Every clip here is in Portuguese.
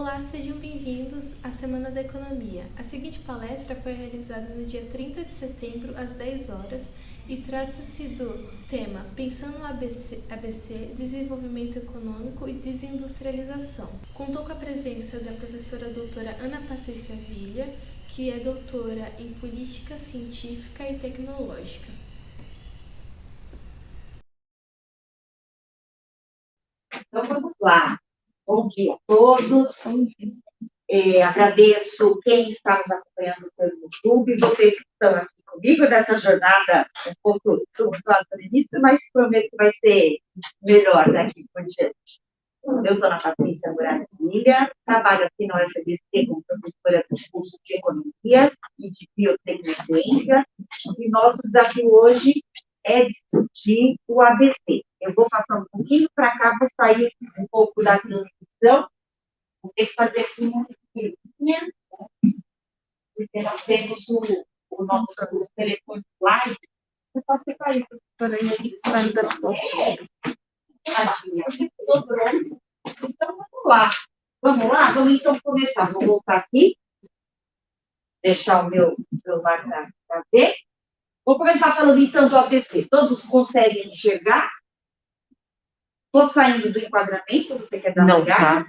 Olá, sejam bem-vindos à Semana da Economia. A seguinte palestra foi realizada no dia 30 de setembro, às 10 horas, e trata-se do tema Pensando no ABC, Desenvolvimento Econômico e Desindustrialização. Contou com a presença da professora doutora Ana Patrícia Vilha, que é doutora em Política Científica e Tecnológica. Então, vamos lá. Bom dia a todos. Agradeço quem está nos acompanhando pelo YouTube, vocês que estão aqui comigo nessa jornada um pouco tumultuada no início, mas prometo que vai ser melhor daqui por diante. Eu sou Ana Patrícia Muralha Filha, trabalho aqui no SBC como professora do curso de Economia e de Biotecnologia, e nosso desafio hoje é discutir o ABC. Eu vou passar um pouquinho para cá, vou sair um pouco da transcrição, vou ter que fazer aqui uma esquerdinha, porque nós temos o nosso telefone live. Eu posso ficar isso, para aí, então, vamos lá. Vamos então começar. Vou voltar aqui, deixar o meu celular para ver. Vou começar falando então do ABC. Todos conseguem enxergar? Estou saindo do enquadramento, você quer dar uma olhada?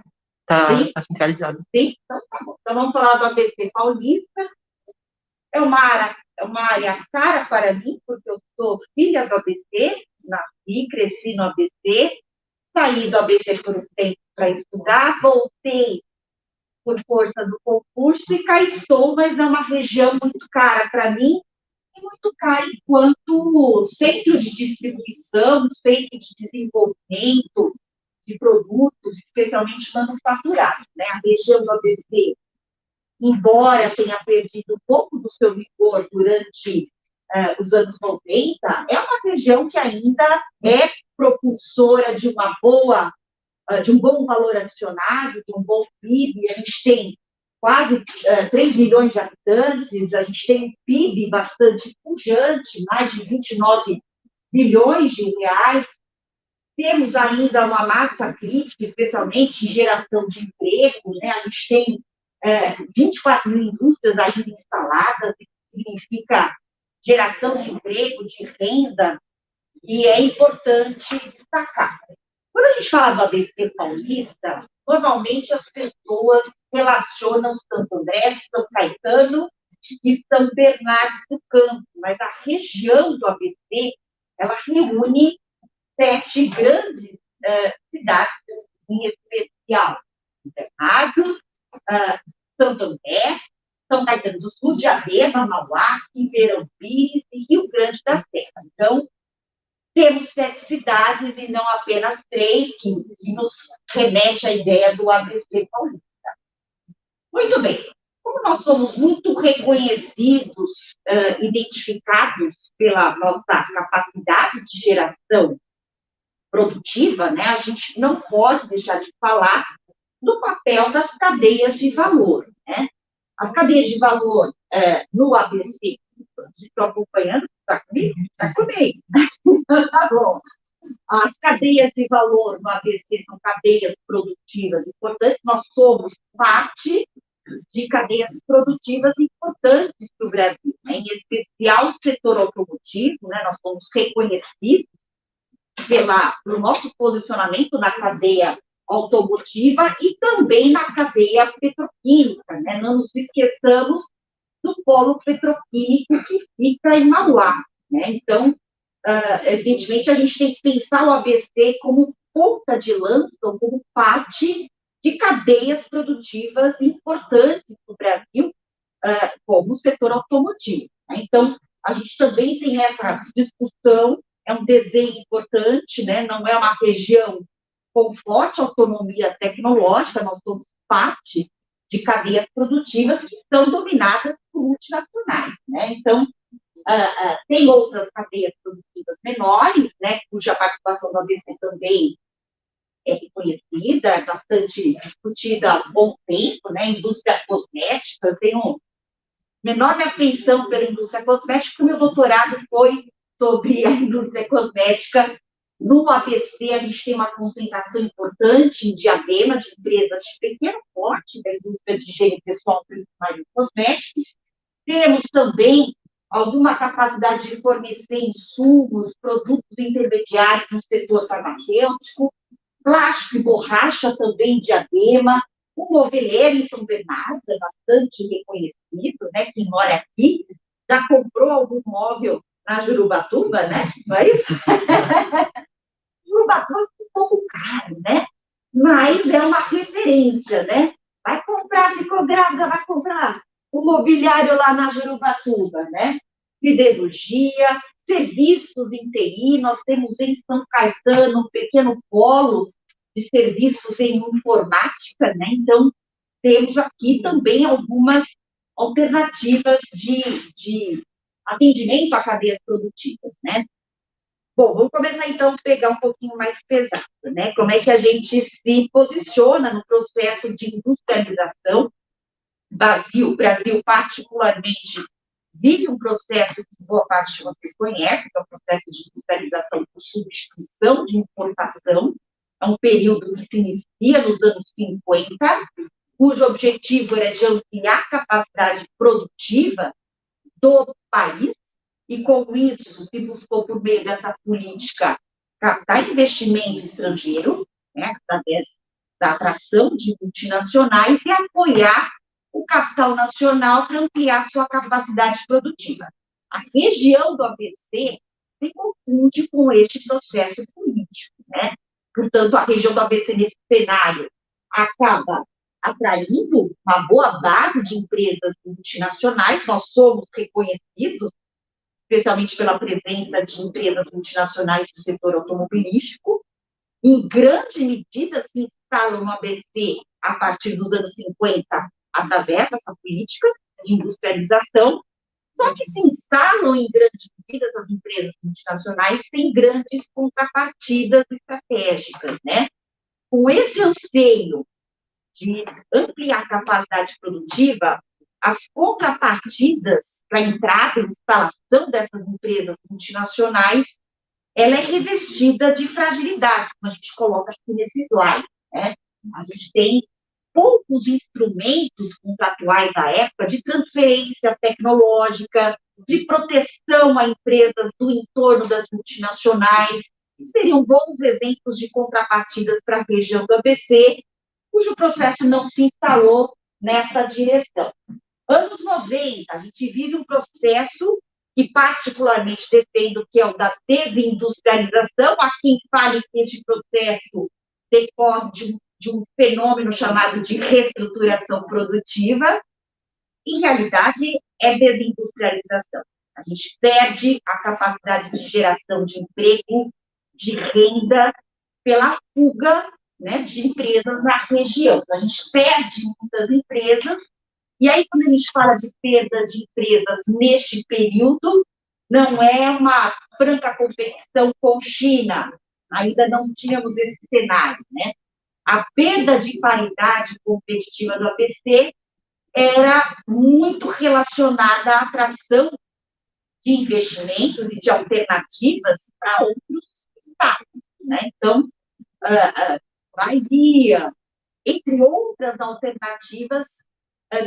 Não, está centralizado. Sim, então tá bom. Então vamos falar do ABC Paulista. É uma área cara para mim, porque eu sou filha do ABC, nasci, cresci no ABC, saí do ABC por um tempo para estudar, voltei por força do concurso e cá estou, mas é uma região muito cara para mim, e muito cara enquanto centro de distribuição, centro de desenvolvimento de produtos, especialmente manufaturados, né? A região do ABC, embora tenha perdido um pouco do seu vigor durante os anos 90, é uma região que ainda é propulsora de de um bom valor adicionado, de um bom PIB. A gente tem quase 3 milhões de habitantes, a gente tem um PIB bastante pujante, mais de 29 bilhões de reais. Temos ainda uma massa crítica, especialmente em geração de emprego, né? A gente tem 24 mil indústrias ainda instaladas, isso significa geração de emprego, de renda, e é importante destacar. Quando a gente fala do ABC paulista, normalmente as pessoas relacionam Santo André, São Caetano e São Bernardo do Campo, mas a região do ABC, ela reúne 7 grandes cidades, em especial Bernardo, Santo André, São Caetano do Sul, Diadema, Mauá, Ribeirão Pires e Rio Grande da Serra. Então, temos 7 cidades e não apenas 3, que nos remete à ideia do ABC paulista. Muito bem. Como nós somos muito reconhecidos, identificados pela nossa capacidade de geração produtiva, né, a gente não pode deixar de falar do papel das cadeias de valor, né? As cadeias de valor no ABC, estou acompanhando, está comigo? Está comigo. Tá bom. As cadeias de valor no ABC são cadeias produtivas importantes, nós somos parte de cadeias produtivas importantes para o Brasil, né? Em especial o setor automotivo, né? Nós somos reconhecidos pelo nosso posicionamento na cadeia automotiva e também na cadeia petroquímica, né? Não nos esqueçamos do polo petroquímico que fica em Mauá, né? Então, evidentemente, a gente tem que pensar o ABC como ponta de lança, como parte de cadeias produtivas importantes para o Brasil, como o setor automotivo, né? Então, a gente também tem essa discussão, é um desenho importante, né? Não é uma região com forte autonomia tecnológica, nós somos parte de cadeias produtivas que são dominadas por multinacionais, né? Então, tem outras cadeias produtivas menores, né, cuja participação do ABC também é reconhecida, é bastante discutida há um bom tempo, né? Indústria cosmética. Eu tenho enorme afeição pela indústria cosmética, porque o meu doutorado foi sobre a indústria cosmética No ABC, a gente tem uma concentração importante em Diadema, de empresas de pequeno porte, da indústria de higiene pessoal, primária e cosméticos. Temos também alguma capacidade de fornecer insumos, produtos intermediários no setor farmacêutico, plástico e borracha também em Diadema, o moveleiro em São Bernardo, é bastante reconhecido, né? Quem mora aqui já comprou algum móvel na Jurubatuba, né? Não é isso? Jurubatuba é um pouco caro, né? Mas é uma referência, né? Vai comprar, ficou grávida, vai comprar o mobiliário lá na Jurubatuba, né? Siderurgia, serviços em TI, nós temos em São Caetano um pequeno polo de serviços em informática, né? Então, temos aqui também algumas alternativas de atendimento a cadeias produtivas, né? Bom, vamos começar então a pegar um pouquinho mais pesado, né? Como é que a gente se posiciona no processo de industrialização. Brasil particularmente vive um processo que boa parte de vocês conhece, que é o processo de industrialização por substituição de importação. É um período que se inicia nos anos 50, cujo objetivo era de ampliar a capacidade produtiva do país, e com isso se buscou, por meio dessa política, captar investimento estrangeiro, né, através da atração de multinacionais e apoiar o capital nacional para ampliar sua capacidade produtiva. A região do ABC se confunde com este processo político, né? Portanto, a região do ABC, nesse cenário, acaba atraindo uma boa base de empresas multinacionais. Nós somos reconhecidos, especialmente pela presença de empresas multinacionais do setor automobilístico, em grande medida se instalam no ABC a partir dos anos 50, através dessa política de industrialização, só que se instalam em grande medida essas empresas multinacionais sem grandes contrapartidas estratégicas, né? Com esse anseio de ampliar a capacidade produtiva, as contrapartidas para a entrada e instalação dessas empresas multinacionais, ela é revestida de fragilidades, como a gente coloca aqui nesse slide, né? A gente tem poucos instrumentos contratuais à época de transferência tecnológica, de proteção a empresas do entorno das multinacionais, que seriam bons exemplos de contrapartidas para a região do ABC, cujo processo não se instalou nessa direção. Anos 90, a gente vive um processo que particularmente defendo que é o da desindustrialização. Há quem fale que este processo decorre de um fenômeno chamado de reestruturação produtiva. Em realidade, é desindustrialização. A gente perde a capacidade de geração de emprego, de renda, pela fuga, né, de empresas na região. A gente perde muitas empresas, e aí, quando a gente fala de perda de empresas neste período, não é uma franca competição com China, ainda não tínhamos esse cenário, né? A perda de paridade competitiva do ABC era muito relacionada à atração de investimentos e de alternativas para outros estados, né? Então, Bahia, entre outras alternativas,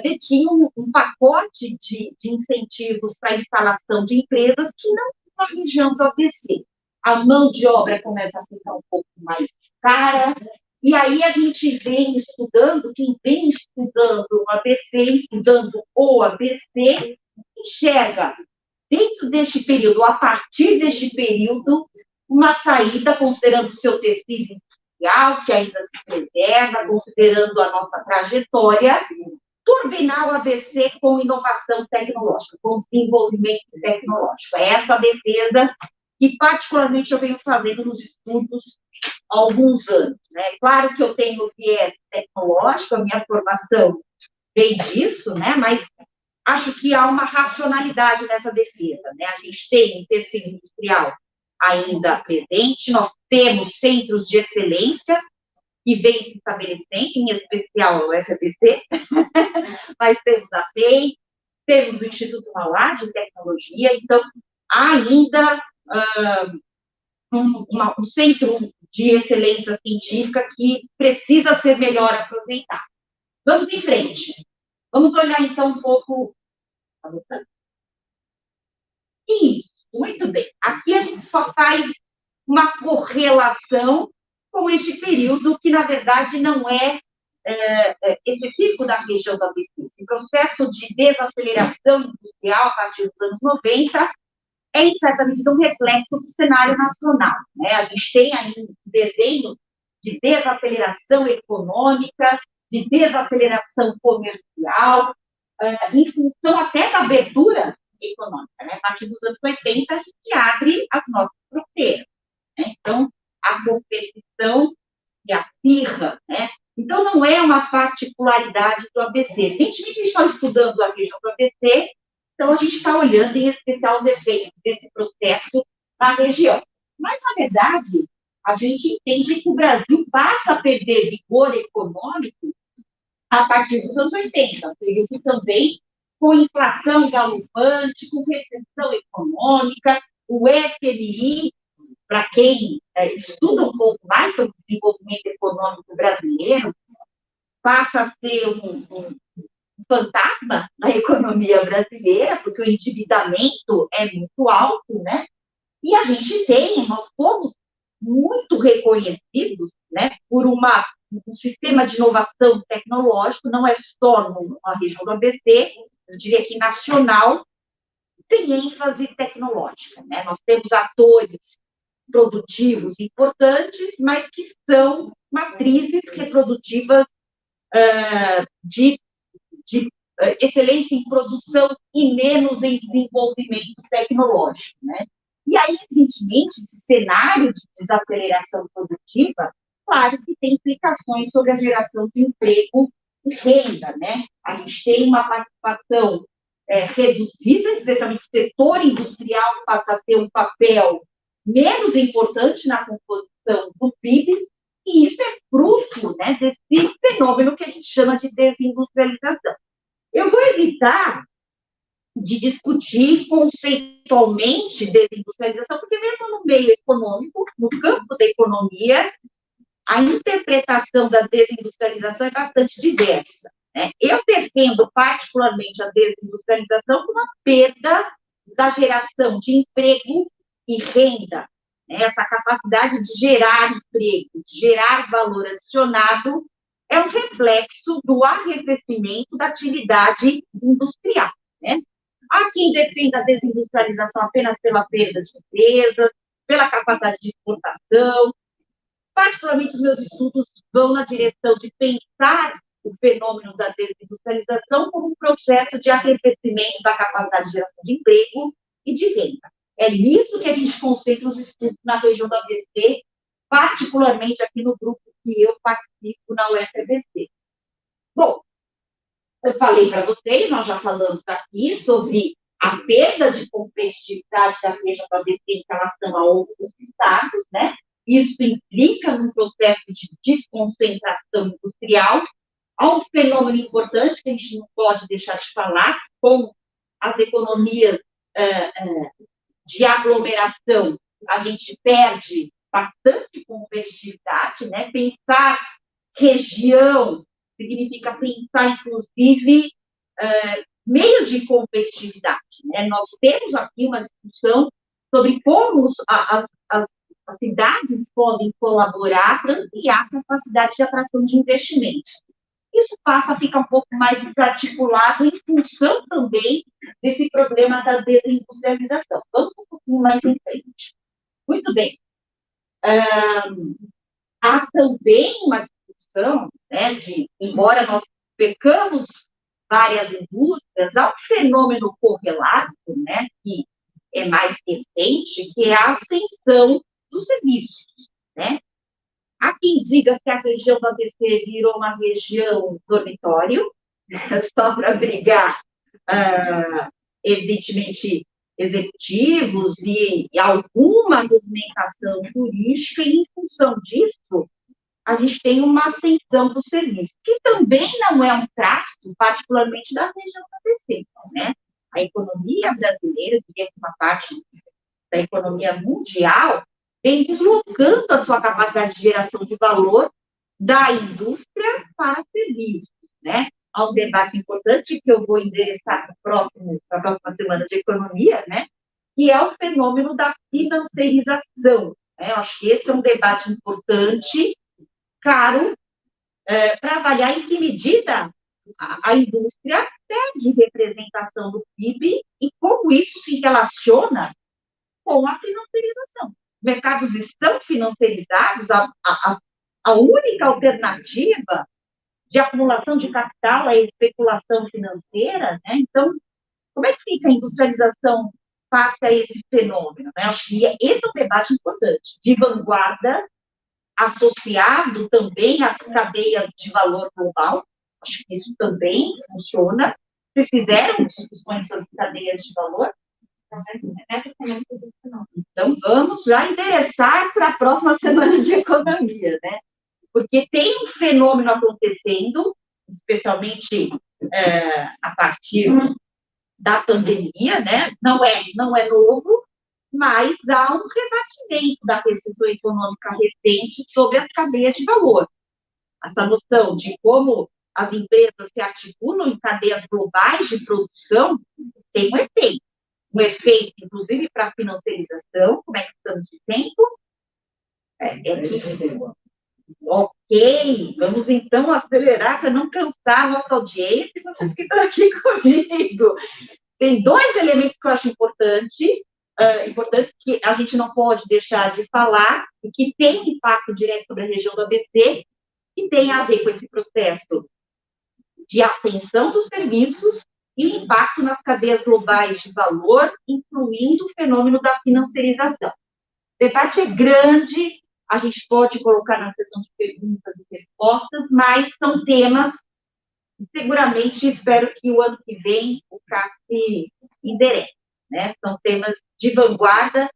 detinham um pacote de incentivos para a instalação de empresas que não na região do ABC. A mão de obra começa a ficar um pouco mais cara, e aí a gente vem estudando, quem vem estudando o ABC, estudando o ABC, enxerga, dentro deste período, a partir deste período, uma saída, considerando o seu tecido industrial, que ainda se preserva, considerando a nossa trajetória, turbinar o ABC com inovação tecnológica, com desenvolvimento tecnológico. É essa a defesa que, particularmente, eu venho fazendo nos estudos há alguns anos, né? Claro que eu tenho viés tecnológico, a minha formação vem disso, né? Mas acho que há uma racionalidade nessa defesa, né? A gente tem tecido industrial ainda presente, nós temos centros de excelência que vem se estabelecendo, em especial o FABC, mas temos a FEI, temos o Instituto Mauá de Tecnologia, então há ainda um centro de excelência científica que precisa ser melhor aproveitado. Vamos em frente. Vamos olhar, então, um pouco... Isso, muito bem. Aqui a gente só faz uma correlação com esse período que, na verdade, não é específico da região do ABC. Esse processo de desaceleração industrial a partir dos anos 90 é, em certa medida, um reflexo do cenário nacional. Né? A gente tem aí um desenho de desaceleração econômica, de desaceleração comercial, em função até da abertura econômica. Né? A partir dos anos 80, a gente abre as nossas fronteiras. Né? Então, a competição se acirra. Né? Então, não é uma particularidade do ABC. A gente vive só estudando a região do ABC, então a gente está olhando em especial os efeitos desse processo na região. Mas, na verdade, a gente entende que o Brasil passa a perder vigor econômico a partir dos anos 80, período também com inflação galopante, com recessão econômica, o FMI, para quem estuda um pouco mais sobre o desenvolvimento econômico brasileiro, passa a ser um fantasma na economia brasileira, porque o endividamento é muito alto, né? E a gente nós fomos muito reconhecidos, né, por um sistema de inovação tecnológica, não é só na região do ABC, eu diria que nacional, tem ênfase tecnológica, né? Nós temos atores produtivos importantes, mas que são matrizes reprodutivas de excelência em produção e menos em desenvolvimento tecnológico, né? E aí, evidentemente, esse cenário de desaceleração produtiva, claro que tem implicações sobre a geração de emprego e renda, né? A gente tem uma participação reduzida, especialmente o setor industrial passa a ter um papel menos importante na composição do PIB, e isso é fruto, né, desse fenômeno que a gente chama de desindustrialização. Eu vou evitar de discutir conceitualmente desindustrialização, porque mesmo no meio econômico, no campo da economia, a interpretação da desindustrialização é bastante diversa. Né? Eu defendo particularmente a desindustrialização como uma perda da geração de emprego e renda. Né? Essa capacidade de gerar emprego, de gerar valor adicionado, é um reflexo do arrefecimento da atividade industrial. Né? Há quem defenda a desindustrialização apenas pela perda de empresas, pela capacidade de exportação. Particularmente, os meus estudos vão na direção de pensar o fenômeno da desindustrialização como um processo de arrefecimento da capacidade de geração de emprego e de renda. É nisso que a gente concentra os estudos na região do ABC, particularmente aqui no grupo que eu participo na UFABC. Bom, eu falei para vocês, nós já falamos aqui sobre a perda de competitividade da região do ABC em relação a outros estados, né? Isso implica num processo de desconcentração industrial. Há um fenômeno importante que a gente não pode deixar de falar, com as economias de aglomeração, a gente perde bastante competitividade, né? Pensar região significa pensar, inclusive, meios de competitividade. Né? Nós temos aqui uma discussão sobre como as cidades podem colaborar para ampliar a capacidade de atração de investimentos. Isso passa a ficar um pouco mais desarticulado em função também desse problema da desindustrialização. Vamos um pouquinho mais em frente. Muito bem. Há também uma discussão, né, embora nós pecamos várias indústrias, há um fenômeno correlato, né, que é mais recente, que é a ascensão dos serviços, né? Há quem diga que a região do ABC virou uma região dormitório, só para abrigar, evidentemente, executivos e alguma movimentação turística, e em função disso, a gente tem uma ascensão do serviço, que também não é um traço, particularmente da região do ABC, né? A economia brasileira, diria que uma parte da economia mundial, vem deslocando a sua capacidade de geração de valor da indústria para serviços, né? Há um debate importante que eu vou endereçar na próxima semana de economia, né? Que é o fenômeno da financiarização, né? Eu acho que esse é um debate importante, caro, para avaliar em que medida a indústria perde representação do PIB e como isso se relaciona com a financiarização. Os mercados estão financiarizados, a única alternativa de acumulação de capital é a especulação financeira, né? Então, como é que fica a industrialização face a esse fenômeno? Né? Acho que esse é um debate importante, de vanguarda, associado também às cadeias de valor global. Acho que isso também funciona. Vocês fizeram discussões sobre cadeias de valor? Então, vamos já endereçar para a próxima semana de economia, né? Porque tem um fenômeno acontecendo, especialmente a partir da pandemia, né? Não é novo, mas há um rebatimento da recessão econômica recente sobre as cadeias de valor. Essa noção de como as empresas se articulam em cadeias globais de produção tem um efeito, inclusive, para a financiarização. Como é que estamos de tempo? Ok, vamos então acelerar para não cansar a nossa audiência e vocês que estão aqui comigo. Tem dois elementos que eu acho importante que a gente não pode deixar de falar e que tem impacto direto sobre a região do ABC, que tem a ver com esse processo de ascensão dos serviços e o impacto nas cadeias globais de valor, incluindo o fenômeno da financiarização. O debate é grande, a gente pode colocar na sessão de perguntas e respostas, mas são temas que seguramente espero que o ano que vem o CAC enderece, né? São temas de vanguarda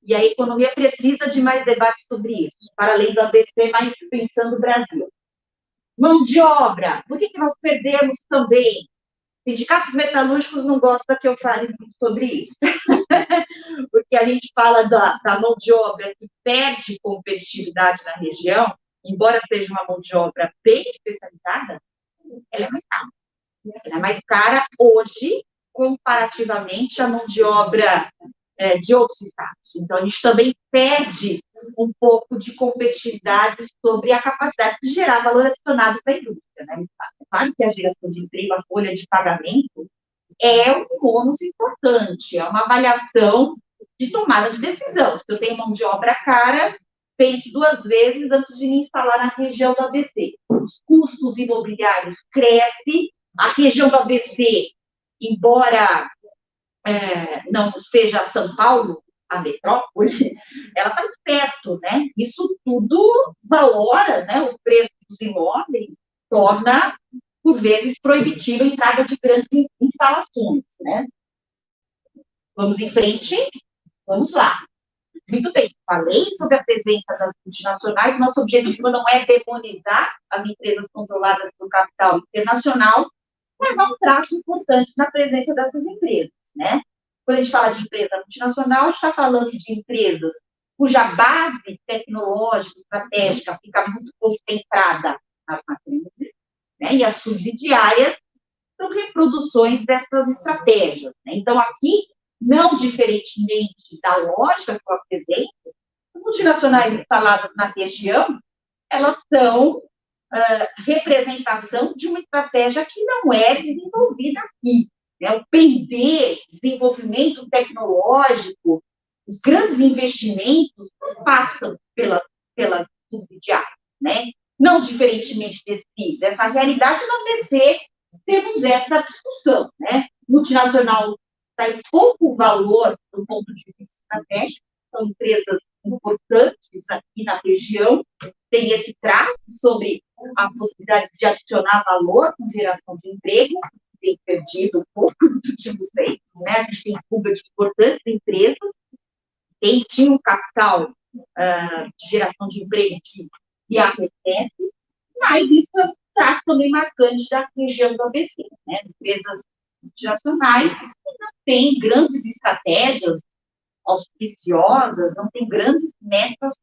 e a economia precisa de mais debate sobre isso, para além do ABC, mas pensando no Brasil. Mão de obra, por que nós perdemos também? Sindicatos metalúrgicos não gostam que eu fale muito sobre isso, porque a gente fala da mão de obra que perde competitividade na região, embora seja uma mão de obra bem especializada, ela é mais cara. Ela é mais cara hoje, comparativamente à mão de obra de outros estados. Então, a gente também perde um pouco de competitividade sobre a capacidade de gerar valor adicionado para a indústria. Né? É claro que a geração de emprego, a folha de pagamento, é um ônus importante, é uma avaliação de tomada de decisão. Se eu tenho mão de obra cara, pense duas vezes antes de me instalar na região do ABC. Os custos imobiliários crescem, a região do ABC, embora não seja São Paulo, a metrópole, ela está perto, né? Isso tudo valora, né, o preço dos imóveis, torna, por vezes, proibitiva a entrada de grandes instalações, né? Vamos em frente? Vamos lá. Muito bem, falei sobre a presença das multinacionais, nosso objetivo não é demonizar as empresas controladas pelo capital internacional, mas há um traço importante na presença dessas empresas, né? Quando a gente fala de empresa multinacional, a gente está falando de empresas cuja base tecnológica, estratégica, fica muito concentrada nas matrizes, né? E as subsidiárias são reproduções dessas estratégias, né? Então, aqui, não diferentemente da lógica que eu apresento, as multinacionais instaladas na região, elas são representação de uma estratégia que não é desenvolvida aqui. Né? O P&D, desenvolvimento tecnológico, os grandes investimentos não passam pelas subsidiárias. Né? Não diferentemente dessa realidade, no ABC temos essa discussão. Né? Multinacional traz pouco valor do ponto de vista estratégico, são empresas importantes aqui na região, tem esse traço sobre a possibilidade de adicionar valor com geração de emprego, tem perdido um pouco nos últimos tempos, né? A gente tem fuga de importantes empresas, tinha um capital de geração de emprego que se acontece, mas isso é um traço também marcante da região do ABC, né? Empresas multinacionais que não têm grandes estratégias auspiciosas, não tem grandes metas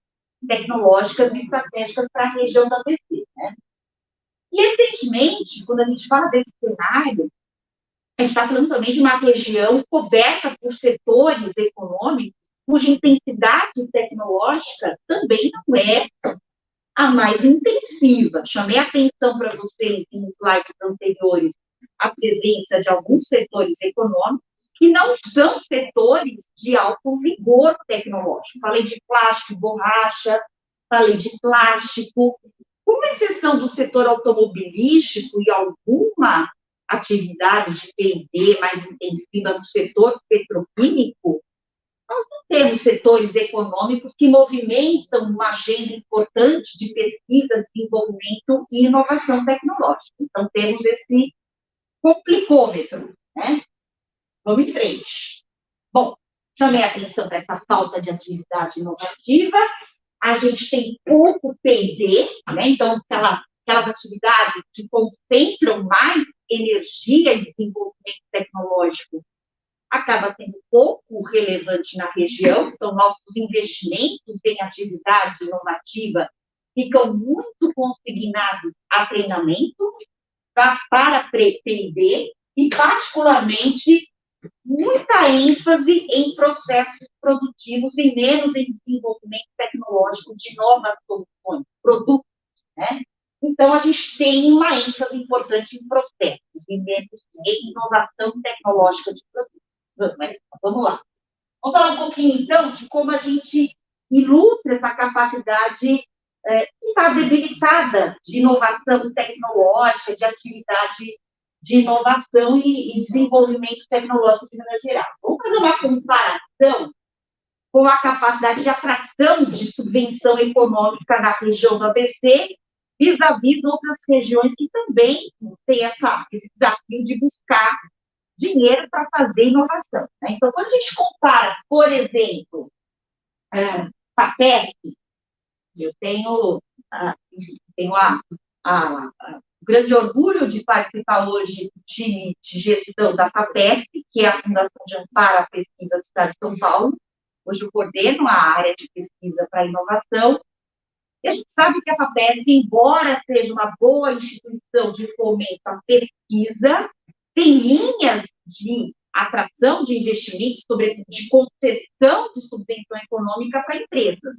tecnológicas e estratégicas para a região da ABC, né? E, recentemente, quando a gente fala desse cenário, a gente está falando também de uma região coberta por setores econômicos cuja intensidade tecnológica também não é a mais intensiva. Chamei a atenção para vocês em slides anteriores a presença de alguns setores econômicos que não são setores de alto vigor tecnológico. Falei de plástico, borracha, falei de plástico, com exceção do setor automobilístico e alguma atividade de P&D mais intensiva do setor petroquímico, nós não temos setores econômicos que movimentam uma agenda importante de pesquisa, desenvolvimento e inovação tecnológica. Então, temos esse complicômetro, né? Vamos em frente. Bom, chamei a atenção para essa falta de atividade inovativa. A gente tem pouco P&D, né? Então, aquelas atividades que concentram mais energia e desenvolvimento tecnológico acaba sendo pouco relevante na região. Então, nossos investimentos em atividade inovativa ficam muito consignados a treinamento para P&D e, particularmente, muita ênfase em processos produtivos e menos em desenvolvimento tecnológico de novas soluções, produtos, né? Então, a gente tem uma ênfase importante em processos e menos em inovação tecnológica de produtos. Vamos lá. Vamos falar um pouquinho, então, de como a gente ilustra essa capacidade que está debilitada de inovação tecnológica, de atividade de inovação e desenvolvimento tecnológico de maneira geral. Vamos fazer uma comparação com a capacidade de atração de subvenção econômica na região do ABC, vis-à-vis outras regiões que também têm esse desafio de buscar dinheiro para fazer inovação, né? Então, quando a gente compara, por exemplo, FAPESP, eu tenho o grande orgulho de participar hoje do time de gestão da FAPESP, que é a Fundação de Amparo à Pesquisa do Estado de São Paulo. Hoje eu coordeno a área de pesquisa para inovação. E a gente sabe que a FAPESP, embora seja uma boa instituição de fomento à pesquisa, tem linhas de atração de investimentos, sobretudo de concessão de subvenção econômica para empresas.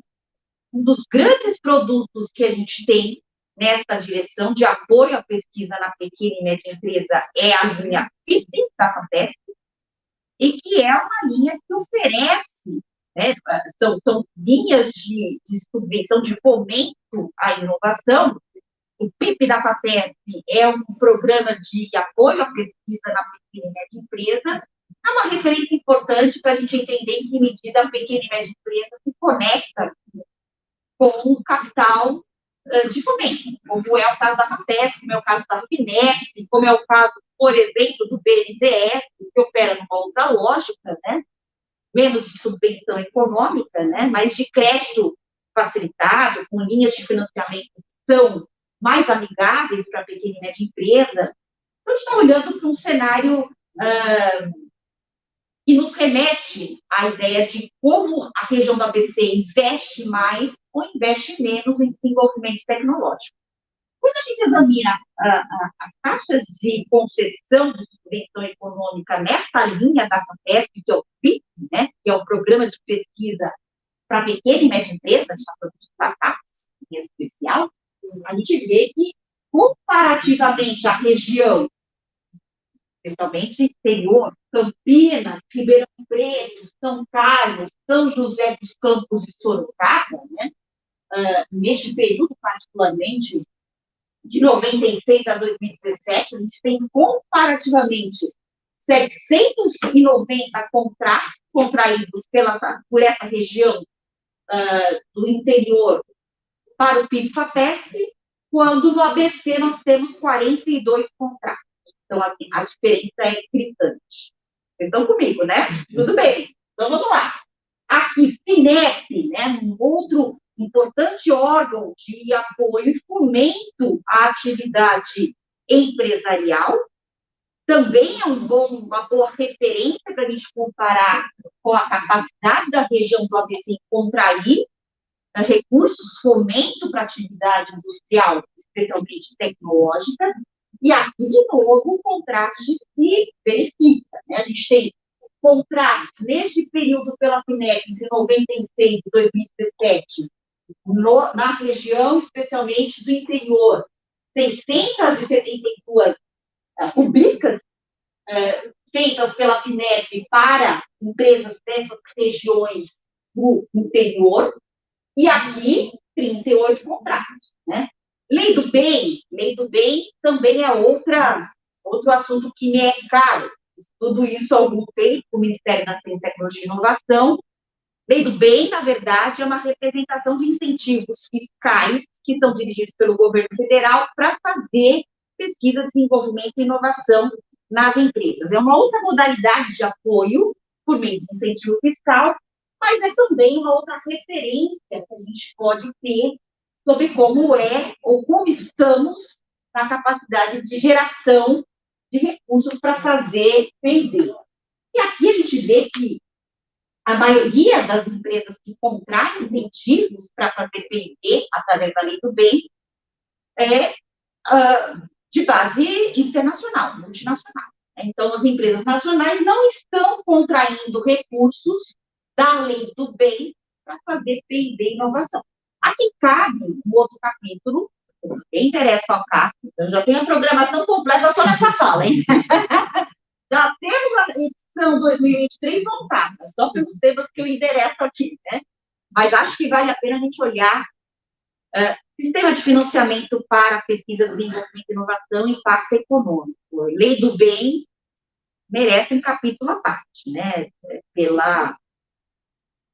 Um dos grandes produtos que a gente tem nessa direção de apoio à pesquisa na pequena e média empresa é a linha PIP da FAPESP, e que é uma linha que oferece, né, são linhas de subvenção, de fomento à inovação. O PIP da FAPESP é um programa de apoio à pesquisa na pequena e média empresa. É uma referência importante para a gente entender em que medida a pequena e média empresa se conecta com o capital de fomento, como é o caso da FAPESP, como é o caso da FINEP, como é o caso, por exemplo, do BNDES, que opera numa outra lógica, né? Menos de subvenção econômica, né? Mas de crédito facilitado, com linhas de financiamento que são mais amigáveis para a pequena e média empresa. Então, a gente está olhando para um cenário que nos remete à ideia de como a região do ABC investe mais ou investe menos em desenvolvimento tecnológico. Quando a gente examina as taxas de concessão de subvenção econômica nessa linha da FAPESP, que é o PIP, né, que é o Programa de Pesquisa para Pequena e Média Empresa, a gente está falando de startups em especial, a gente vê que, comparativamente à região, especialmente interior, Campinas, Ribeirão Preto, São Carlos, São José dos Campos e Sorocaba, né? Neste período, particularmente, de 96 a 2017, a gente tem comparativamente 790 contratos contraídos por essa região do interior para o PIB-FAPESP, quando no ABC nós temos 42 contratos. Então, assim, a diferença é gritante. Vocês estão comigo, né? Tudo bem. Então, vamos lá. Aqui, FINEP, né, um outro importante órgão de apoio e fomento à atividade empresarial. também é uma boa referência para a gente comparar com a capacidade da região do ABC em contrair recursos, fomento para atividade industrial, especialmente tecnológica, e aqui, de novo, o contraste se verifica. Né? A gente tem contraste neste período pela FINEP, entre 96 e 2017, na região, especialmente do interior, 672 rubricas feitas pela FINEP para empresas dessas regiões do interior, e aqui 38 contratos. Né? Lei do bem também é outro assunto que me é caro. Tudo isso há algum tempo, o Ministério da Ciência, Tecnologia e Inovação. Lei do bem, na verdade, é uma representação de incentivos fiscais que são dirigidos pelo governo federal para fazer pesquisa, desenvolvimento e inovação nas empresas. É uma outra modalidade de apoio por meio de incentivo fiscal, mas é também uma outra referência que a gente pode ter sobre como é ou como estamos na capacidade de geração de recursos para fazer P&D. E aqui a gente vê que a maioria das empresas que contraem incentivos para fazer P&D através da Lei do Bem é de base internacional, multinacional. Então, as empresas nacionais não estão contraindo recursos da Lei do Bem para fazer P&D e inovação. Aqui cabe um outro capítulo, quem interessa ao Cássio, eu já tenho a programação completa só nessa fala, hein? Já temos a edição 2023 montada, só pelos temas que eu endereço aqui, né? Mas acho que vale a pena a gente olhar sistema de financiamento para pesquisa, desenvolvimento, inovação e impacto econômico. Lei do Bem merece um capítulo à parte, né? Pela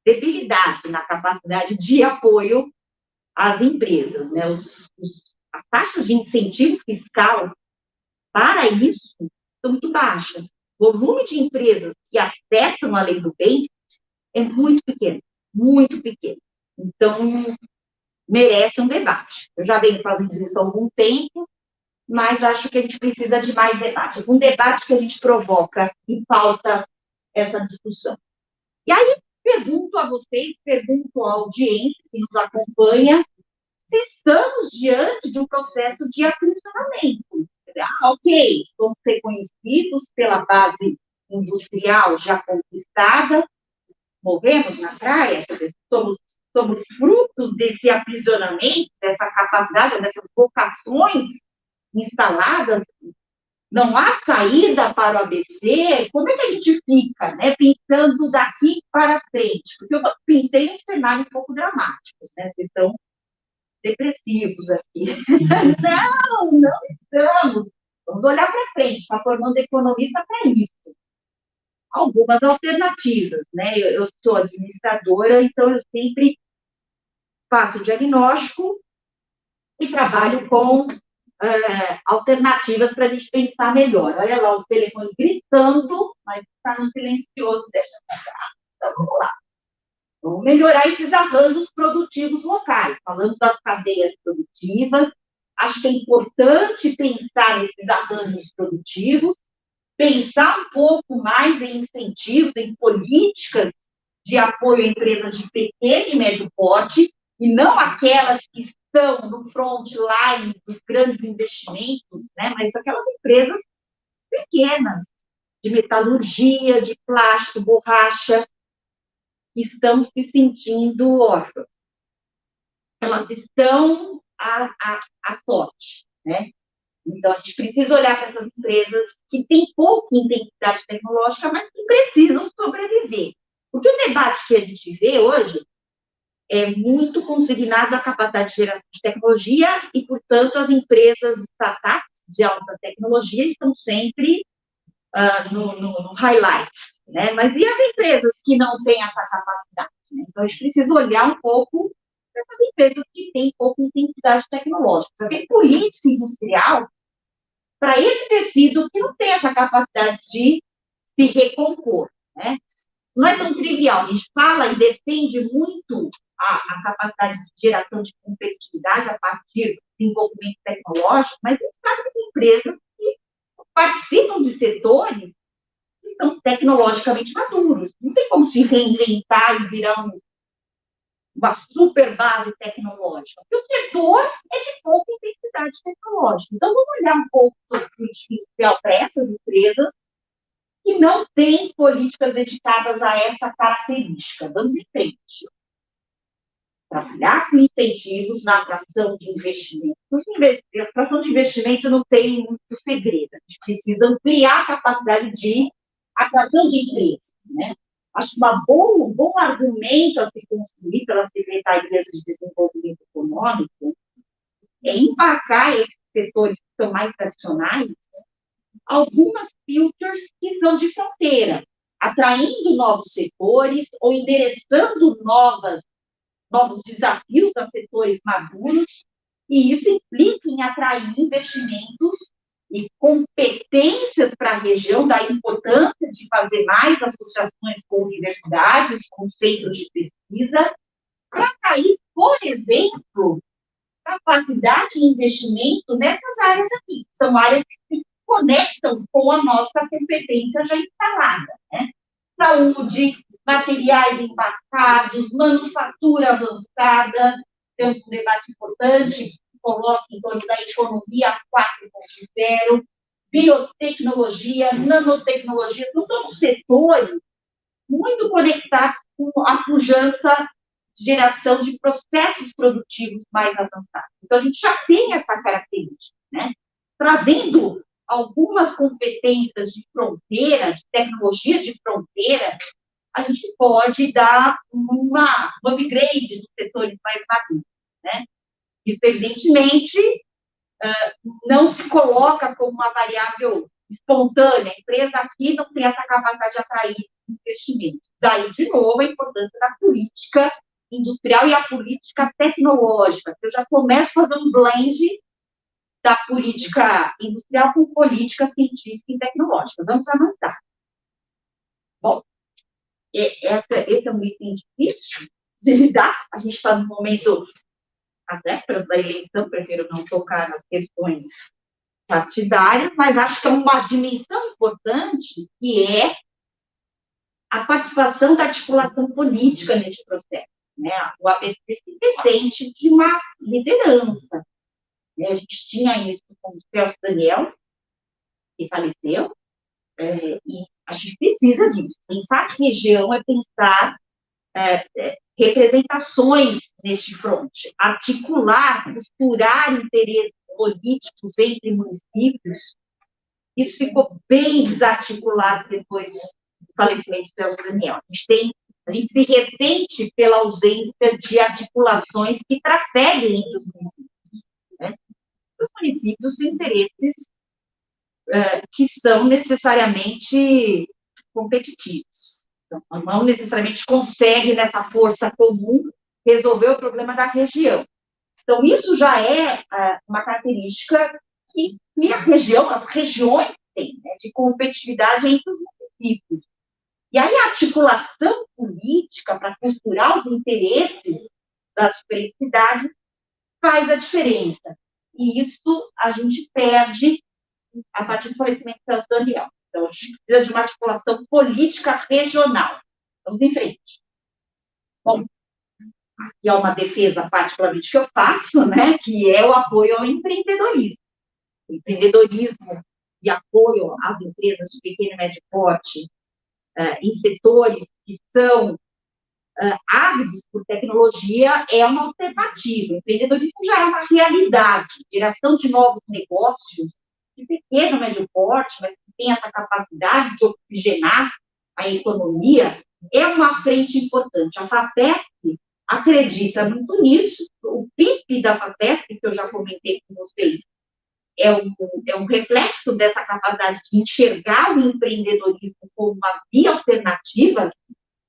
debilidade na capacidade de apoio às empresas, né? As taxas de incentivo fiscal para isso são muito baixas. O volume de empresas que acessam a Lei do Bem é muito pequeno, muito pequeno. Então, merece um debate. Eu já venho fazendo isso há algum tempo, mas acho que a gente precisa de mais debate. Um debate que a gente provoca e pauta essa discussão. E aí, pergunto a vocês, pergunto à audiência que nos acompanha, se estamos diante de um processo de aprisionamento. Ok, somos reconhecidos pela base industrial já conquistada, morremos na praia, somos frutos desse aprisionamento, dessa capacidade, dessas vocações instaladas, não há saída para o ABC, como é que a gente fica, né, pensando daqui para frente? Porque eu pintei um cenário um pouco dramático, né, vocês estão depressivos aqui. Não estamos. Vamos olhar para frente, está formando economista para isso. Algumas alternativas, né? Eu sou administradora, então eu sempre faço o diagnóstico e trabalho com alternativas para a gente pensar melhor. Olha lá o telefone gritando, mas está no silencioso, deixa eu pegar. Então, vamos lá. Vamos melhorar esses arranjos produtivos locais. Falando das cadeias produtivas, acho que é importante pensar nesses arranjos produtivos, pensar um pouco mais em incentivos, em políticas de apoio a empresas de pequeno e médio porte, e não aquelas que estão no frontline dos grandes investimentos, né? Mas aquelas empresas pequenas, de metalurgia, de plástico, borracha, que estão se sentindo órfãs. Elas estão à sorte, né? Então, a gente precisa olhar para essas empresas que têm pouca intensidade tecnológica, mas que precisam sobreviver. Porque o debate que a gente vê hoje é muito consignado à capacidade de geração de tecnologia e, portanto, as empresas startups de alta tecnologia estão sempre no highlight, né? Mas e as empresas que não têm essa capacidade? Né? Então, a gente precisa olhar um pouco para essas empresas que têm pouca intensidade tecnológica. Tem política industrial para esse tecido que não tem essa capacidade de se recompor, né? Não é tão trivial. A gente fala e defende muito a capacidade de geração de competitividade a partir do desenvolvimento tecnológico, mas a gente sabe que tem empresas que participam de setores que são tecnologicamente maduros. Não tem como se reinventar e virar uma super base tecnológica, porque o setor é de pouca intensidade tecnológica. Então, vamos olhar um pouco sobre política industrial para essas empresas que não têm políticas dedicadas a essa característica. Vamos em frente. Trabalhar com incentivos na atração de investimentos. A atração de investimento não tem muito segredo. A gente precisa ampliar a capacidade de atração de empresas, né? Acho um bom argumento a se construir pela Secretaria de Desenvolvimento Econômico é embarcar esses setores que são mais tradicionais, algumas filters que são de fronteira, atraindo novos setores ou endereçando novos desafios a setores maduros, e isso implica em atrair investimentos e competências para a região, da importância de fazer mais associações com universidades, com centros de pesquisa, para atrair, por exemplo, capacidade de investimento nessas áreas aqui, que são áreas que se conectam com a nossa competência já instalada, né? Saúde, materiais embarcados, manufatura avançada, temos um debate importante que coloca em torno da economia 4.0, biotecnologia, nanotecnologia, são setores muito conectados com a pujança de geração de processos produtivos mais avançados. Então, a gente já tem essa característica, né? Trazendo algumas competências de fronteira, de tecnologia de fronteira, a gente pode dar um upgrade dos setores mais maduros, né? Isso, evidentemente, não se coloca como uma variável espontânea. A empresa aqui não tem essa capacidade de atrair investimentos. Daí, de novo, a importância da política industrial e a política tecnológica. Eu já começo a fazer um blend da política industrial com política científica e tecnológica. Vamos avançar. Bom, esse é um item difícil de lidar. A gente está no momento, às vésperas da eleição, prefiro não tocar nas questões partidárias, mas acho que é uma dimensão importante, que é a participação da articulação política nesse processo, né? O ABC se sente de uma liderança, né? A gente tinha isso com o Celso Daniel, que faleceu, e a gente precisa disso. Pensar região é pensar representações neste fronte, articular, costurar interesses políticos entre municípios. Isso ficou bem desarticulado depois do falecimento do Celso Daniel. A gente se ressente pela ausência de articulações que trafeguem entre os municípios, né? Os municípios têm interesses que são necessariamente competitivos. Então, não necessariamente consegue, nessa força comum, resolver o problema da região. Então, isso já é uma característica que a região, as regiões têm, né, de competitividade entre os municípios. E aí a articulação política para costurar os interesses das diferentes cidades faz a diferença. E isso a gente perde a partir do falecimento do Celso Daniel. Então, a gente precisa de uma articulação política regional. Vamos em frente. Bom, aqui é uma defesa particularmente que eu faço, né, que é o apoio ao empreendedorismo. O empreendedorismo e apoio às empresas de pequeno e médio porte em setores que são ávidos por tecnologia é uma alternativa. O empreendedorismo já é uma realidade. Geração de novos negócios de pequeno e médio porte, mas que tem essa capacidade de oxigenar a economia, é uma frente importante. A FAPESP acredita muito nisso. O PIB da FAPESP, que eu já comentei com vocês, é um reflexo dessa capacidade de enxergar o empreendedorismo como uma via alternativa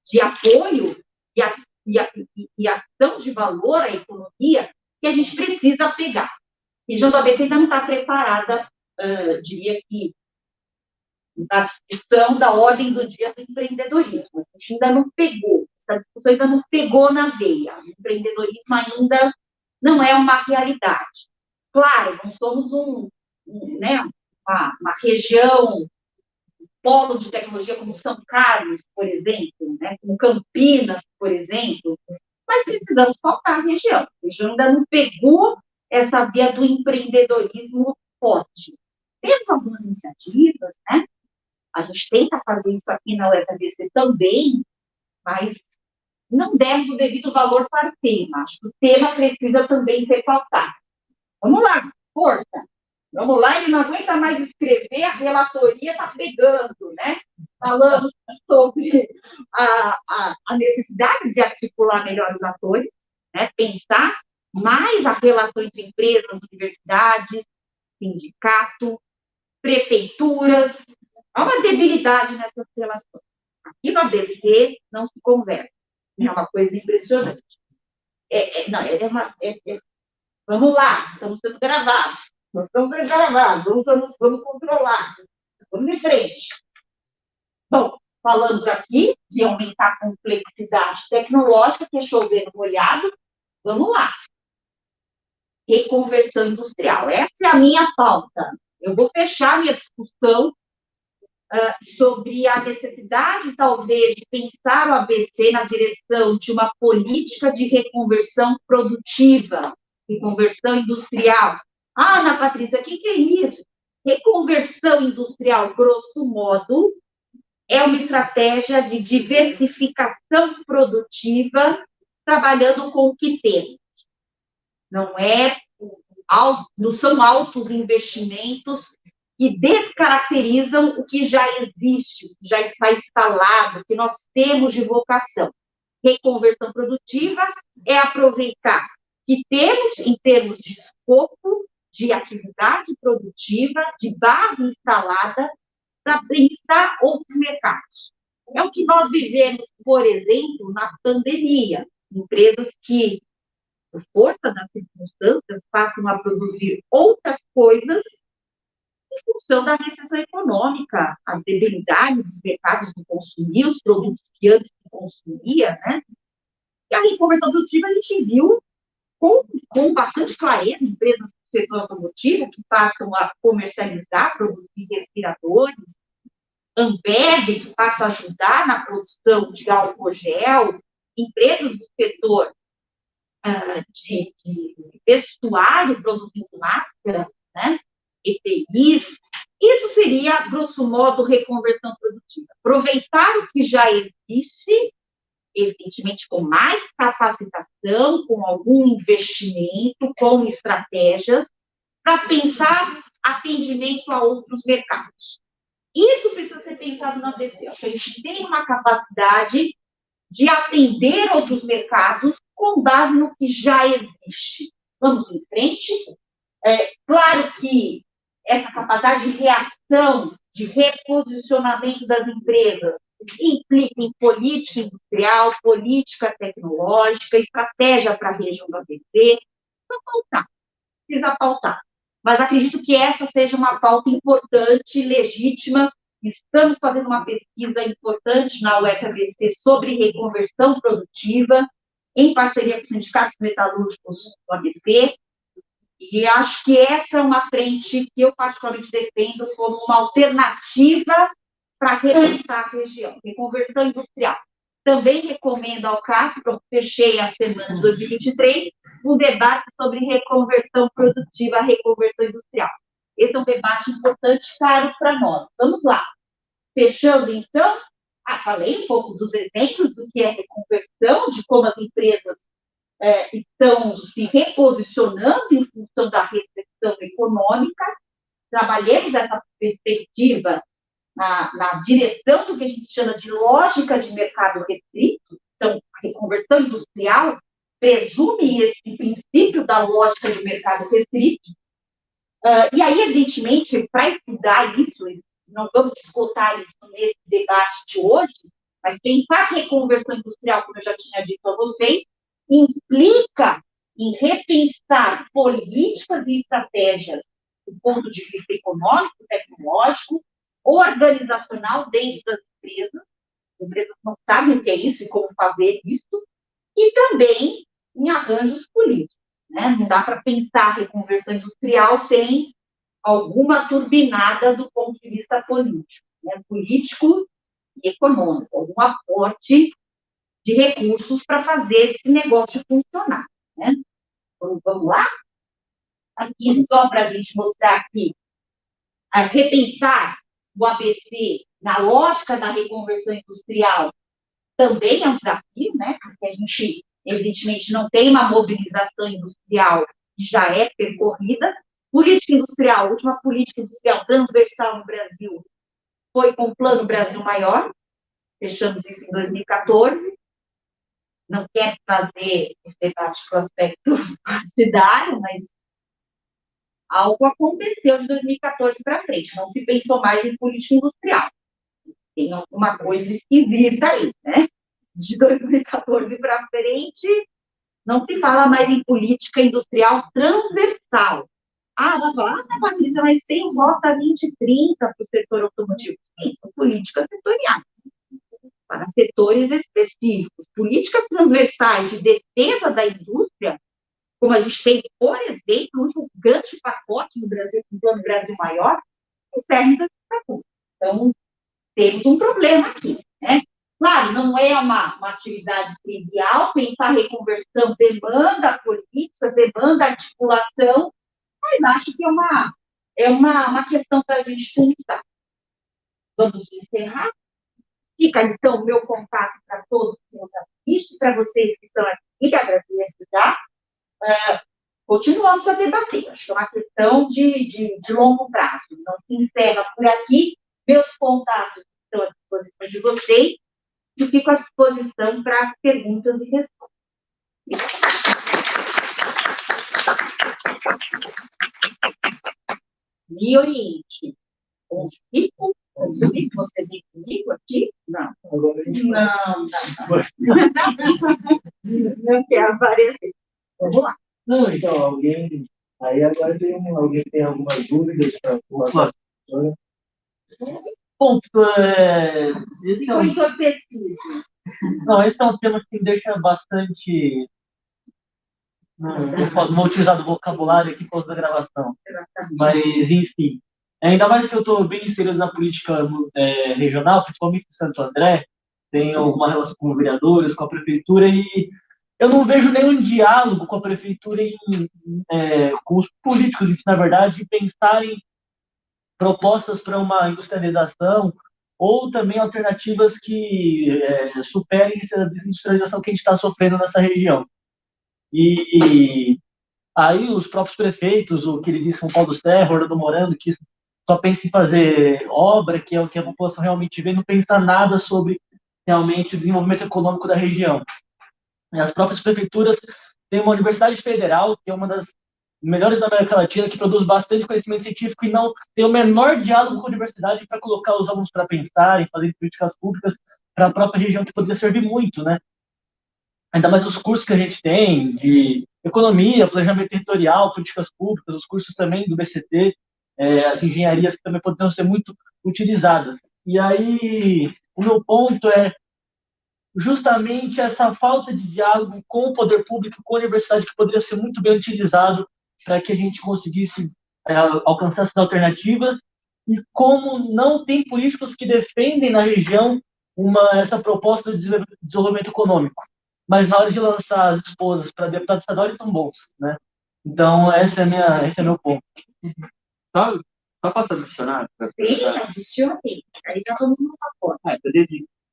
de apoio e ação de valor à economia que a gente precisa pegar. A região do ABC ainda não está preparada, diria que, na discussão da ordem do dia do empreendedorismo. A gente ainda não pegou, essa discussão ainda não pegou na veia. O empreendedorismo ainda não é uma realidade. Claro, nós somos uma região, polo de tecnologia como São Carlos, por exemplo, né, como Campinas, por exemplo, mas precisamos focar a região. A região ainda não pegou essa via do empreendedorismo forte. Temos algumas iniciativas, né? A gente tenta fazer isso aqui na UFABC também, mas não demos o devido valor para o tema. Acho que o tema precisa também ser pautado. Vamos lá, força! Vamos lá, ele não aguenta mais escrever, a relatoria está pegando, né? Falamos sobre a necessidade de articular melhor os atores, né? Pensar mais a relação entre empresas, universidades, sindicato, prefeituras. Há uma debilidade nessas relações. Aqui no ABC não se conversa. É uma coisa impressionante. Vamos lá, estamos sendo gravados. Nós estamos sendo gravados, vamos controlar. Vamos em frente. Bom, falando aqui de aumentar a complexidade tecnológica, que é chover no molhado, vamos lá. Reconversão industrial. Essa é a minha pauta. Eu vou fechar minha discussão sobre a necessidade, talvez, de pensar o ABC na direção de uma política de reconversão produtiva, reconversão industrial. Ah, Ana Patrícia, o que é isso? Reconversão industrial, grosso modo, é uma estratégia de diversificação produtiva, trabalhando com o que temos. Não são altos investimentos que descaracterizam o que já existe, o que já está instalado, o que nós temos de vocação. Reconversão produtiva é aproveitar o que temos em termos de escopo, de atividade produtiva, de base instalada, para pensar outros mercados. É o que nós vivemos, por exemplo, na pandemia. Empresas que, por força das circunstâncias, passam a produzir outras coisas em função da recessão econômica, a debilidade dos mercados de consumir os produtos que antes se consumia, né? E a reconversão produtiva a gente viu com bastante clareza empresas do setor automotivo que passam a comercializar, produzir respiradores, Ambev, que passa a ajudar na produção de álcool gel, empresas do setor de vestuário produzindo máscaras, né? EPIs. Isso seria, grosso modo, reconversão produtiva. Aproveitar o que já existe, evidentemente com mais capacitação, com algum investimento, com estratégias, para pensar atendimento a outros mercados. Isso precisa ser pensado na ABC. A gente tem uma capacidade de atender outros mercados com base no que já existe. Vamos em frente. Claro que essa capacidade de reação, de reposicionamento das empresas, implica em política industrial, política tecnológica, estratégia para a região do ABC. Precisa pautar. Mas acredito que essa seja uma pauta importante, legítima. Estamos fazendo uma pesquisa importante na UFABC sobre reconversão produtiva, em parceria com os sindicatos metalúrgicos do ABC, e acho que essa é uma frente que eu particularmente defendo como uma alternativa para repensar a região, reconversão industrial. Também recomendo ao CAF, que eu fechei a semana de 2023, um debate sobre reconversão produtiva, reconversão industrial. Esse é um debate importante, caro para nós. Vamos lá. Fechando, então, falei um pouco dos exemplos do que é reconversão, de como as empresas estão se reposicionando em função da recessão econômica. Trabalhemos essa perspectiva na direção do que a gente chama de lógica de mercado restrito. Então, a reconversão industrial presume esse princípio da lógica de mercado restrito. E aí, evidentemente, para estudar isso, não vamos esgotar isso nesse debate de hoje, mas pensar reconversão industrial, como eu já tinha dito a vocês, implica em repensar políticas e estratégias do ponto de vista econômico, tecnológico, organizacional dentro das empresas. As empresas não sabem o que é isso e como fazer isso, e também em arranjos políticos. Né? Não dá para pensar reconversão industrial sem alguma turbinada do ponto de vista político, né? Político e econômico, algum aporte de recursos para fazer esse negócio funcionar, né? Então, vamos lá? Aqui, só para a gente mostrar aqui, a repensar o ABC na lógica da reconversão industrial também é um desafio, né? Porque a gente, evidentemente, não tem uma mobilização industrial que já é percorrida. Política industrial, a última política industrial transversal no Brasil foi com o Plano Brasil Maior, fechamos isso em 2014. Não quero fazer esse debate com o aspecto partidário, mas algo aconteceu de 2014 para frente, não se pensou mais em política industrial. Tem alguma coisa esquisita aí, né? De 2014 para frente, não se fala mais em política industrial transversal. Vai falar, Patrícia, mas tem Rota 2030 para o setor automotivo. Sim, são políticas setoriais, para setores específicos. Políticas transversais de defesa da indústria, como a gente tem, por exemplo, um grande pacote no Brasil, com o Plano Brasil Maior, que serve desse pacote. Então, temos um problema aqui, né? Claro, não é uma atividade trivial, pensar reconversão demanda política, demanda articulação, mas acho que é uma questão para a gente pensar. Vamos encerrar? Fica, então, o meu contato para todos que nos assistem, para vocês que estão aqui, que agradeço já. Continuamos a debater, acho que é uma questão de longo prazo, não se encerra por aqui. Meus contatos estão à disposição de vocês, e fico à disposição para perguntas e respostas. Me oriente. Você vem comigo aqui? Não. Não. Não quero aparecer. Vamos lá. Não, então, alguém. Aí agora alguém tem algumas dúvidas para falar? Bom, esse é esse é um tema que me deixa bastante. Não vou utilizar o vocabulário aqui por causa da gravação. Mas, enfim. Ainda mais que eu estou bem inserido na política regional, principalmente em Santo André, tenho uma relação com os vereadores, com a prefeitura, e eu não vejo nenhum diálogo com a prefeitura, com os políticos, na verdade, de pensarem propostas para uma industrialização ou também alternativas que superem essa desindustrialização que a gente está sofrendo nessa região. E aí os próprios prefeitos, o queridíssimo São Paulo do Serra, Orlando Morando, que só pensa em fazer obra, que é o que a população realmente vê, não pensa nada sobre realmente o desenvolvimento econômico da região. E as próprias prefeituras têm uma universidade federal, que é uma das melhores da América Latina, que produz bastante conhecimento científico e não tem o menor diálogo com a universidade para colocar os alunos para pensarem, fazer políticas públicas para a própria região, que poderia servir muito, né? Ainda mais os cursos que a gente tem de economia, planejamento territorial, políticas públicas, os cursos também do BCT, as engenharias que também poderiam ser muito utilizadas. E aí, o meu ponto é justamente essa falta de diálogo com o poder público, com a universidade, que poderia ser muito bem utilizado para que a gente conseguisse alcançar essas alternativas, e como não tem políticos que defendem na região essa proposta de desenvolvimento econômico. Mas na hora de lançar as esposas para deputados estaduais, eles são bons, né? Então, esse é meu ponto. Só para adicionar? Sim, adicione. Aí já vamos no pacote.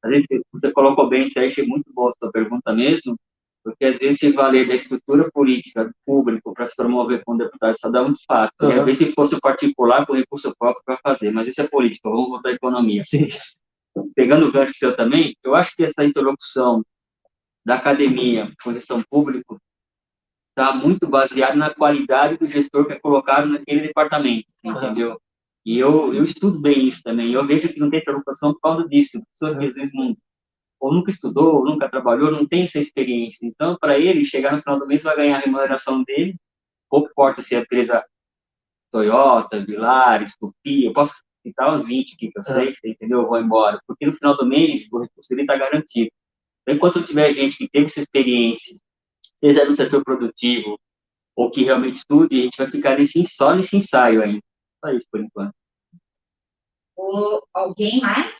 Às vezes você colocou bem, isso aí, achei muito boa a sua pergunta mesmo, porque às vezes se valer da estrutura política do público para se promover com um deputado estadual é muito fácil. Às vezes se fosse particular com recurso próprio para fazer, mas isso é política, vamos voltar à economia. Sim. Pegando o gancho seu também, eu acho que essa interlocução da academia com a gestão pública está muito baseada na qualidade do gestor que é colocado naquele departamento, entendeu? E eu estudo bem isso também, eu vejo que não tem interlocução por causa disso, pessoas que às vezes ou nunca estudou, ou nunca trabalhou, não tem essa experiência. Então, para ele, chegar no final do mês, vai ganhar a remuneração dele, pouco importa se é empresa Toyota, Vilares, Tupi, eu posso citar uns 20 aqui que eu sei, entendeu? Eu vou embora, porque no final do mês, o recurso dele está garantido. Enquanto tiver gente que teve essa experiência, seja no setor produtivo, ou que realmente estude, a gente vai ficar só nesse ensaio ainda. Só isso por enquanto. Alguém mais?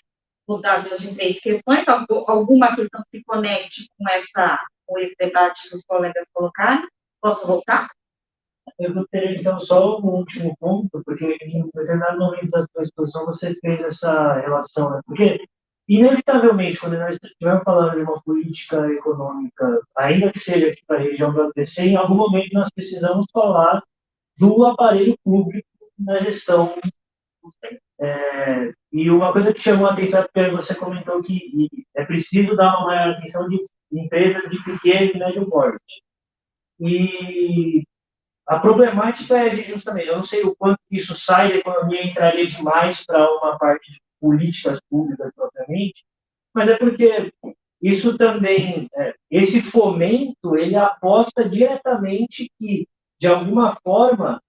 Vou dar as 3 questões. Alguma questão que se conecte com esse debate que os colegas colocaram? Posso voltar? Eu gostaria, então, só um último ponto, porque em determinado momento da sua exposição você fez essa relação, né? Porque, inevitavelmente, quando nós estivermos falando de uma política econômica, ainda que seja aqui para a região do ABC, em algum momento nós precisamos falar do aparelho público na gestão. E uma coisa que chamou a atenção, porque você comentou que é preciso dar uma maior atenção de empresas de pequeno e médio porte. E a problemática é justamente, eu não sei o quanto isso sai da economia e entraria demais para uma parte de políticas públicas propriamente, mas é porque isso também, esse fomento, ele aposta diretamente que, de alguma forma,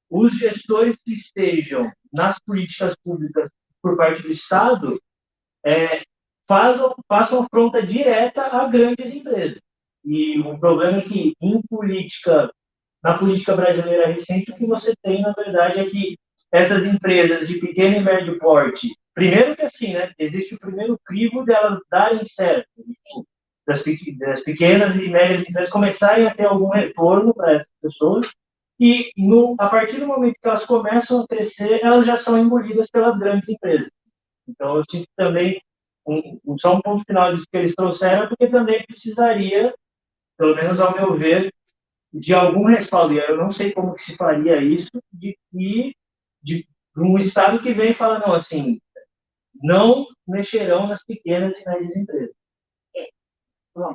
os gestores que estejam nas políticas públicas por parte do Estado façam afronta direta a grandes empresas. E o problema é que, na política brasileira recente, o que você tem, na verdade, é que essas empresas de pequeno e médio porte, primeiro que assim, né, existe o primeiro crivo delas darem certo, das pequenas e médias empresas começarem a ter algum retorno para essas pessoas, e a partir do momento que elas começam a crescer, elas já são engolidas pelas grandes empresas. Então, eu sinto também, só um ponto final disso que eles trouxeram, porque também precisaria, pelo menos ao meu ver, de algum respaldo. Eu não sei como que se faria isso, de um Estado que vem e fala, não, assim, não mexerão nas pequenas e médias empresas. Bom,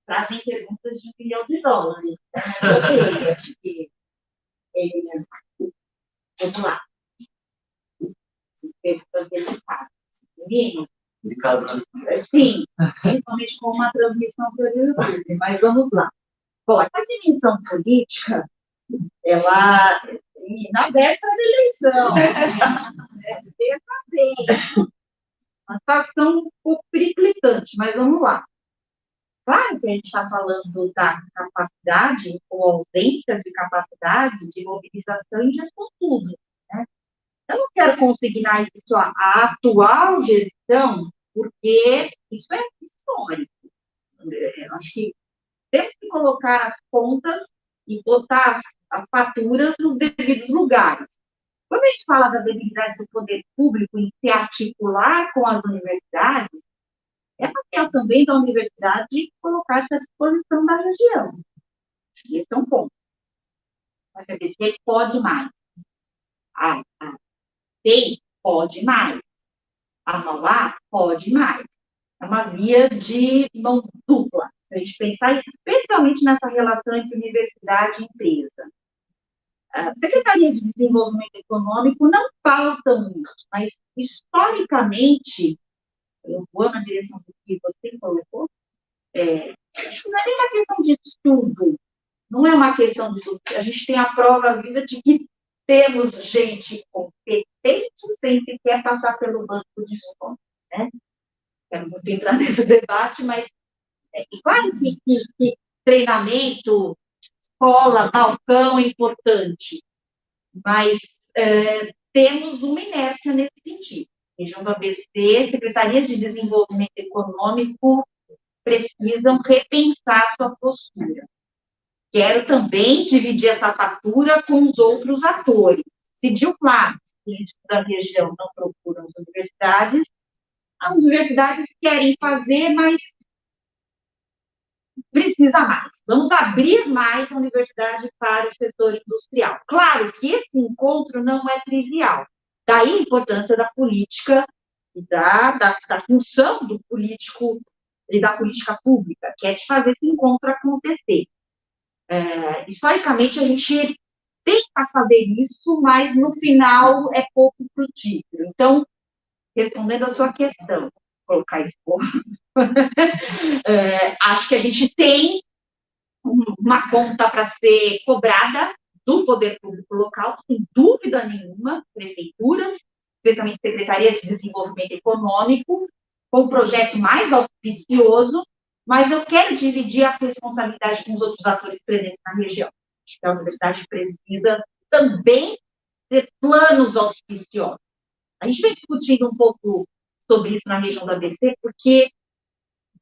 trazem perguntas de $1 bilhão. Vamos lá. Perguntas delicadas. Menino? Sim, principalmente com uma transmissão pelo YouTube, mas vamos lá. Bom, essa dimensão política, ela, na véspera da eleição, uma situação um pouco periclitante, mas vamos lá. Claro que a gente está falando da capacidade ou ausência de capacidade de mobilização e gestão pública, né? Eu não quero consignar isso à atual gestão, porque isso é histórico. Eu acho que temos que colocar as contas e botar as faturas nos devidos lugares. Quando a gente fala da debilidade do poder público em se articular com as universidades, é papel também da universidade colocar-se à disposição da região. Esse é um ponto. A FABC pode mais. A TEI pode mais. A Mauá pode mais. É uma via de mão dupla. Se a gente pensar especialmente nessa relação entre universidade e empresa. As secretarias de desenvolvimento econômico não pautam isso, mas historicamente, eu vou na direção do que você colocou, acho que não é nem uma questão de estudo, não é uma questão de estudo. A gente tem a prova viva de que temos gente competente sem sequer passar pelo banco de escola, né? Eu não vou entrar nesse debate, mas claro que treinamento, escola, balcão é importante, mas temos uma inércia nesse sentido. Região do ABC, secretarias de desenvolvimento econômico precisam repensar sua postura. Quero também dividir essa fatura com os outros atores. Se de um lado, os políticos da região não procuram as universidades querem fazer, mas precisa mais. Vamos abrir mais a universidade para o setor industrial. Claro que esse encontro não é trivial. Daí a importância da política e da função do político e da política pública, que é de fazer esse encontro acontecer. Historicamente, a gente tenta fazer isso, mas no final é pouco frutífero. Então, respondendo a sua questão, vou colocar esforço, acho que a gente tem uma conta para ser cobrada do poder público local, sem dúvida nenhuma, prefeituras, especialmente secretarias de desenvolvimento econômico, com o projeto mais auspicioso, mas eu quero dividir a responsabilidade com os outros atores presentes na região. Acho que a universidade precisa também ter planos auspiciosos. A gente vem discutindo um pouco sobre isso na região do ABC, porque,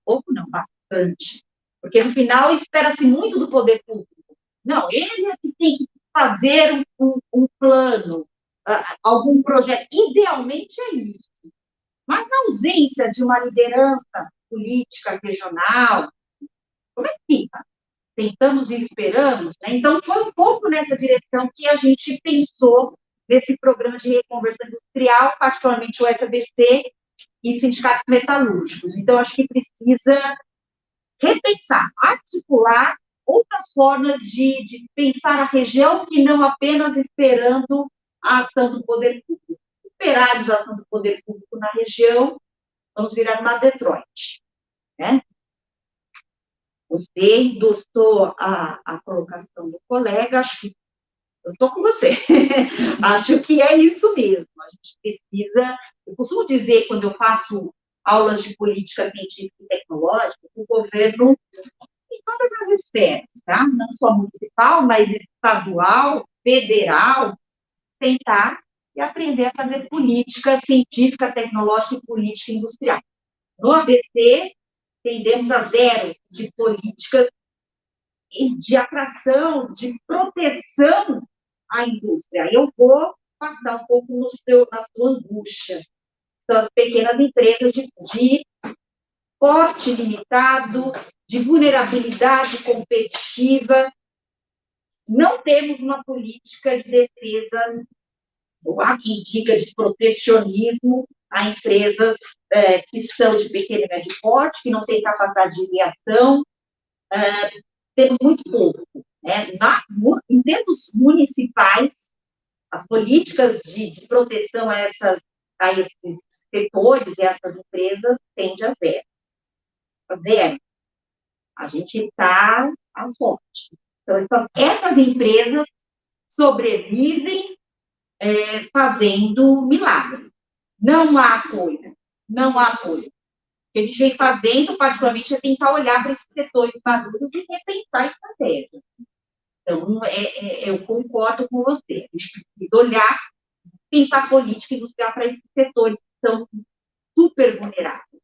pouco não, bastante, porque no final espera-se muito do poder público. Não, ele é que tem que fazer um plano, algum projeto, idealmente é isso. Mas na ausência de uma liderança política regional, como é que fica? Tentamos e esperamos, né? Então, foi um pouco nessa direção que a gente pensou nesse programa de reconversão industrial, particularmente o SABC e sindicatos metalúrgicos. Então, acho que precisa repensar, articular outras formas de pensar a região que não apenas esperando a ação do poder público. Esperar a ação do poder público na região, vamos virar uma Detroit, né? Você endossou a colocação do colega, acho que eu estou com você. Acho que é isso mesmo. A gente precisa. Eu costumo dizer, quando eu faço aulas de política científica e tecnológica, o governo, em todas as esferas, tá? Não só municipal, mas estadual, federal, tentar e aprender a fazer política científica, tecnológica e política industrial. No ABC, tendemos a zero de políticas de atração, de proteção à indústria. Eu vou passar um pouco na sua angústia. São as pequenas empresas de porte limitado, de vulnerabilidade competitiva. Não temos uma política de defesa, ou há quem diga de protecionismo a empresas que são de pequeno e médio porte, que não têm capacidade de reação. Temos muito pouco. Né? Em termos municipais, as políticas de proteção a esses setores e a essas empresas tendem a zero. A zero. A gente está à sorte. Então, essas empresas sobrevivem fazendo milagre. Não há apoio. Não há apoio. O que a gente vem fazendo, particularmente, é tentar olhar para esses setores maduros e repensar a estratégia. Então, eu concordo com você. A gente precisa olhar, pensar política industrial para esses setores que são super vulneráveis.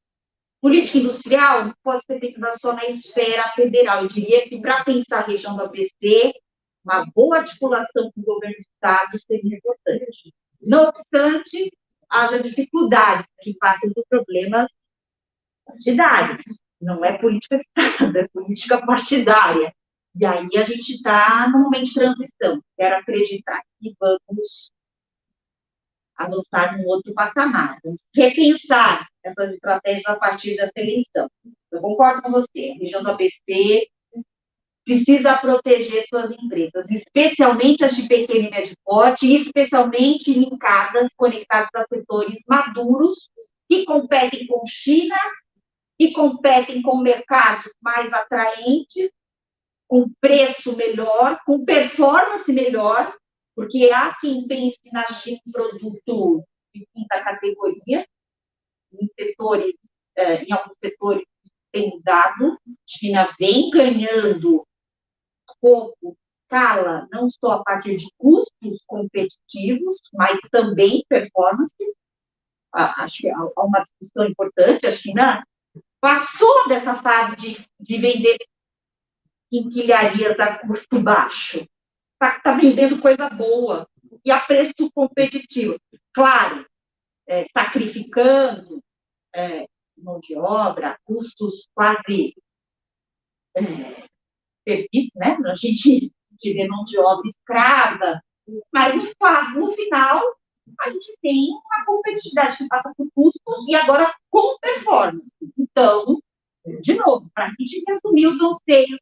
Política industrial não pode ser pensada só na esfera federal. Eu diria que, para pensar a região do ABC, uma boa articulação com o governo do Estado seria importante. Não obstante, haja dificuldades que passam por problemas partidários. Não é política Estado, é política partidária. E aí a gente está num momento de transição. Quero acreditar que vamos avançar num outro patamar. Vamos repensar essas estratégias a partir dessa eleição. Eu concordo com você. A região do ABC precisa proteger suas empresas, especialmente as de pequeno e médio porte, e especialmente linkadas, conectadas a setores maduros, que competem com China, que competem com mercados mais atraentes, com preço melhor, com performance melhor, porque há quem pense na China um produto de quinta categoria, em alguns setores tem dado, a China vem ganhando pouco, escala, não só a partir de custos competitivos, mas também performance. Acho que há uma discussão importante, a China passou dessa fase de vender quinquilharias a custo baixo. Está vendendo coisa boa e a preço competitivo. Claro, sacrificando mão de obra, custos quase serviço, né? A gente vê mão de obra escrava, mas no final a gente tem uma competitividade que passa por custos e agora com performance. Então, de novo, para a gente resumir os anseios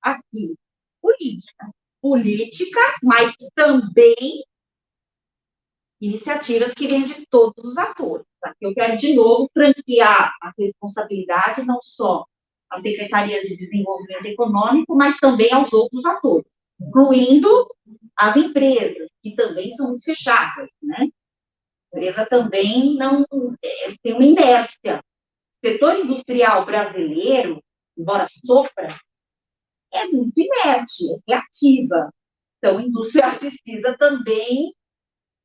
aqui, política, mas também iniciativas que vêm de todos os atores. Aqui eu quero, de novo, franquear a responsabilidade não só às secretarias de desenvolvimento econômico, mas também aos outros atores, incluindo as empresas, que também são muito fechadas, né? A empresa também não tem uma inércia. O setor industrial brasileiro, embora sofra, muito inerte, é reativa. Então, a indústria precisa também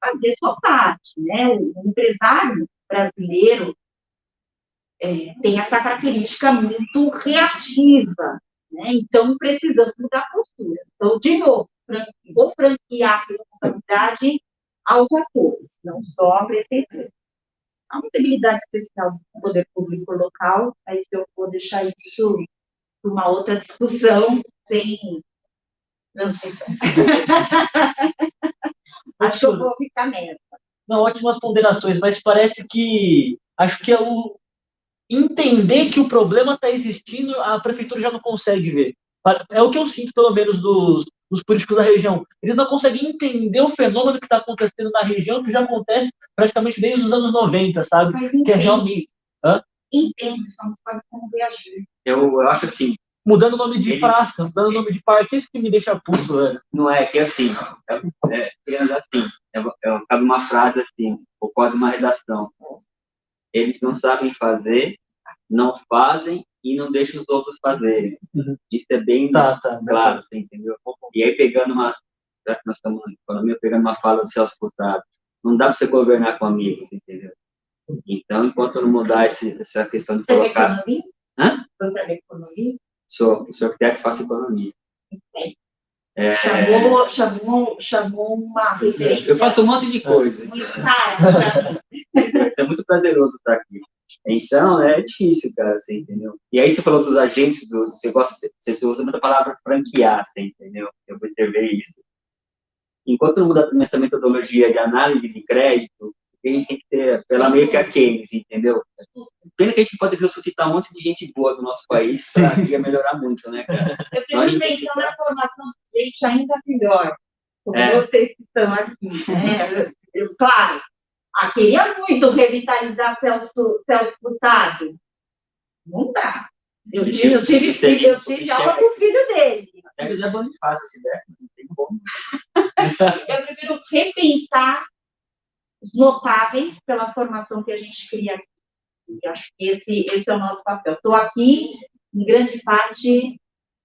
fazer sua parte, né? O empresário brasileiro tem essa característica muito reativa, né? Então, precisamos mudar a postura. Então, de novo, vou franquear a responsabilidade aos atores, não só à prefeitura. A mobilidade especial do poder público local, aí eu vou deixar isso para uma outra discussão, sem transmissão. Acho que eu vou ficar nessa. Não, ótimas ponderações, mas parece que acho que entender que o problema está existindo, a prefeitura já não consegue ver. É o que eu sinto, pelo menos, dos políticos da região. Eles não conseguem entender o fenômeno que está acontecendo na região, que já acontece praticamente desde os anos 90, sabe? Mas que é realmente... Entende, só não sabe como reagir. Eu acho assim... Mudando o nome de praça, mudando o nome de parque, isso que me deixa puto, velho. Não é que assim, cabe uma frase assim, ou quase uma redação. Eles não sabem fazer, não fazem e não deixam os outros fazerem. Uhum. Isso é bem claro, você entendeu? E aí, já que nós estamos na economia, pegando uma fala do Celso Furtado, não dá para você governar com amigos, entendeu? Então, enquanto não mudar essa questão de colocar... Você é economia? Hã? Você é economia? Sou arquiteto e faço economia. Chamou uma referência. Eu faço um monte de coisa. É muito prazeroso estar aqui. Então, é difícil, cara, você entendeu? E aí você falou dos agentes, você usa muita palavra franquear, você entendeu? Eu observei isso. Enquanto não muda essa metodologia de análise de crédito, a gente tem que ter, pela meio que a Keynes, entendeu? Pena que a gente pode ressuscitar um monte de gente boa do nosso país, ia melhorar muito, né, cara? Eu fico pensando na formação de gente ainda melhor, como vocês que estão aqui, né? Claro, queria muito revitalizar Celso Furtado. Não dá. Eu tive aula com o filho dele. É muito fácil se desse, não tem como. Eu prefiro repensar os notáveis pela formação que a gente cria aqui. E acho que esse é o nosso papel. Estou aqui, em grande parte,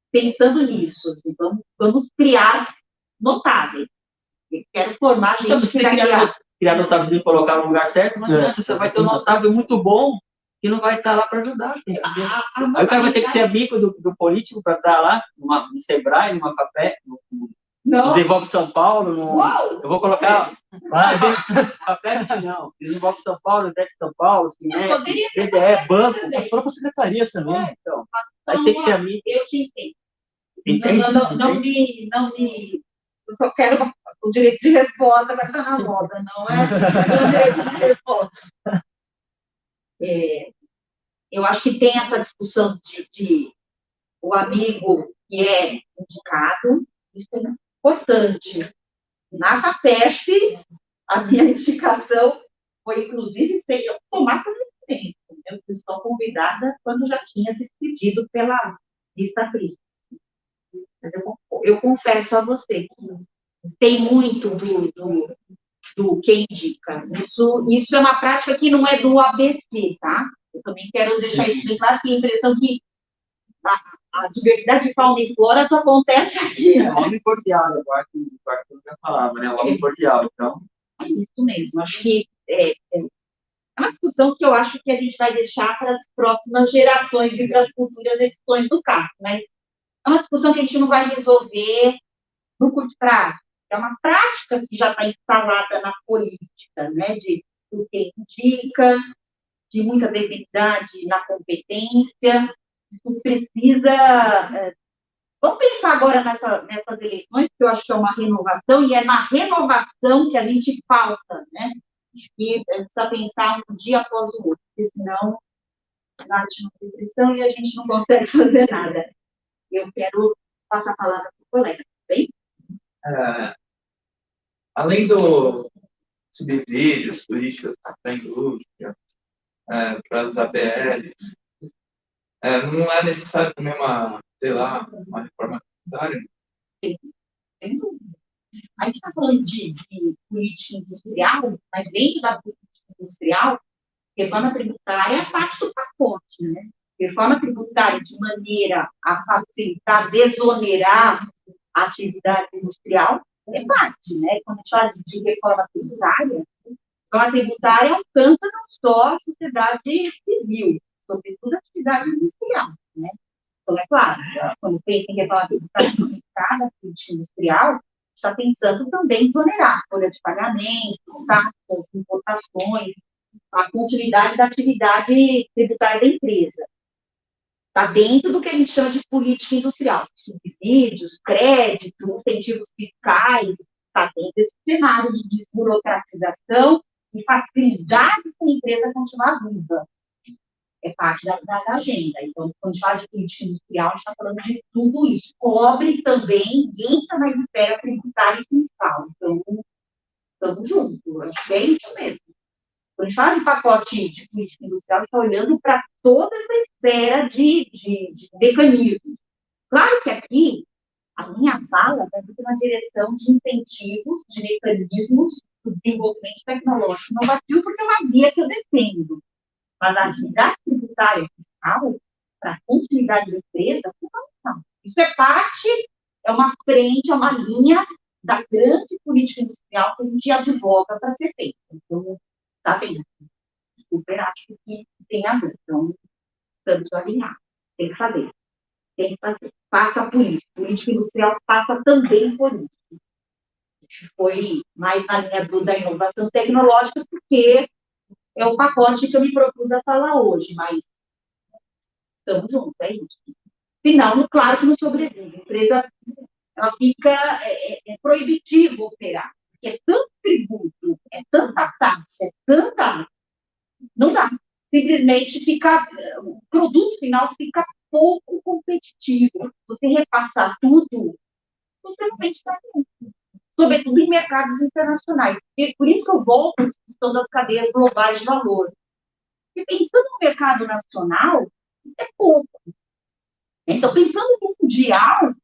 pensando nisso. Assim, vamos criar notáveis. Eu quero formar gente então, que vai criar notáveis e colocar no lugar certo, mas não adianta, você vai ter um notável muito bom que não vai estar lá para ajudar. Aí o cara vai ter que ser amigo do político para estar lá, no Sebrae, numa FAPEC, no Desenvolve São Paulo. Eu vou colocar. FAPEC não. Desenvolve São Paulo, Investe São Paulo, PDE, banco, a própria secretaria também. Então, aí tem que ser amigo. Eu te entendo. Não me. Eu só quero o direito de resposta, vai estar na moda, não é? O direito de resposta. Eu acho que tem essa discussão de o amigo que é indicado, isso é importante. Na FAPESP, a minha indicação foi, inclusive, ser eu tomar conhecimento. Eu fui só convidada quando já tinha se decidido pela lista fria. Mas eu confesso a você que tem muito do que indica. Isso é uma prática que não é do ABC, tá? Eu também quero deixar isso bem claro, que a impressão que a diversidade de fauna e flora só acontece aqui. É o homem cordial, eu acho que eu já falava, né? O homem cordial, então. É isso mesmo. Acho que é uma discussão que eu acho que a gente vai deixar para as próximas gerações e para as futuras edições do CAF, mas é uma discussão que a gente não vai resolver no curto prazo. É uma prática que já está instalada na política, né? Do que indica, de muita debilidade na competência. Isso precisa. Vamos pensar agora nessas eleições, que eu acho que é uma renovação, e é na renovação que a gente falta, né? E precisa pensar um dia após o outro, porque senão bate uma depressão e a gente não consegue fazer nada. Eu quero passar a palavra para o colega, bem? Além do subsídios, políticas para a indústria, para os APLs, não é necessário também uma reforma tributária? A gente está falando de política industrial, mas dentro da política industrial, reforma tributária é parte do pacote, né? Reforma tributária de maneira a facilitar, desonerar a atividade industrial, é parte, né? Quando a gente fala de reforma tributária alcança não só a sociedade civil, sobretudo a atividade industrial, né? Então, é claro, quando pensa em reforma tributária aplicada, política industrial, está pensando também em exonerar folha de pagamento, taxas, importações, a continuidade da atividade tributária da empresa. Está dentro do que a gente chama de política industrial, subsídios, crédito, incentivos fiscais, está dentro desse cenário de desburocratização e facilidade para a empresa continuar viva. É parte da agenda. Então, quando a gente fala de política industrial, a gente está falando de tudo isso. Cobre também, entra na esfera tributária e fiscal. Então, estamos juntos. Acho que é isso mesmo. Quando a gente fala de pacote de política industrial, a gente está olhando para toda essa esfera de mecanismos. Claro que aqui, a minha fala vai ter uma direção de incentivos, de mecanismos do desenvolvimento tecnológico inovativo, porque é uma via que eu defendo. Mas a atividade tributária fiscal, para a continuidade da empresa, é fundamental. Isso é parte, é uma frente, é uma linha da grande política industrial que a gente advoga para ser feita. Então, está bem. Super acho que tem a ver. Então, estamos alinhados. Tem que fazer. Tem que fazer. Passa por isso. Política industrial passa também por isso. Foi mais na linha da inovação tecnológica, porque é o pacote que eu me propus a falar hoje, mas estamos juntos, é isso. Senão, claro que não sobrevive. A empresa, ela fica, é proibitivo operar, porque é tanto tributo, é tanta taxa, é tanta... Não dá. Simplesmente fica, o produto final fica pouco competitivo. Você repassar tudo, você não vende para ninguém. Sobretudo em mercados internacionais. E por isso que eu volto à discussão das cadeias globais de valor. Porque pensando no mercado nacional, é pouco. Então, pensando no mundial,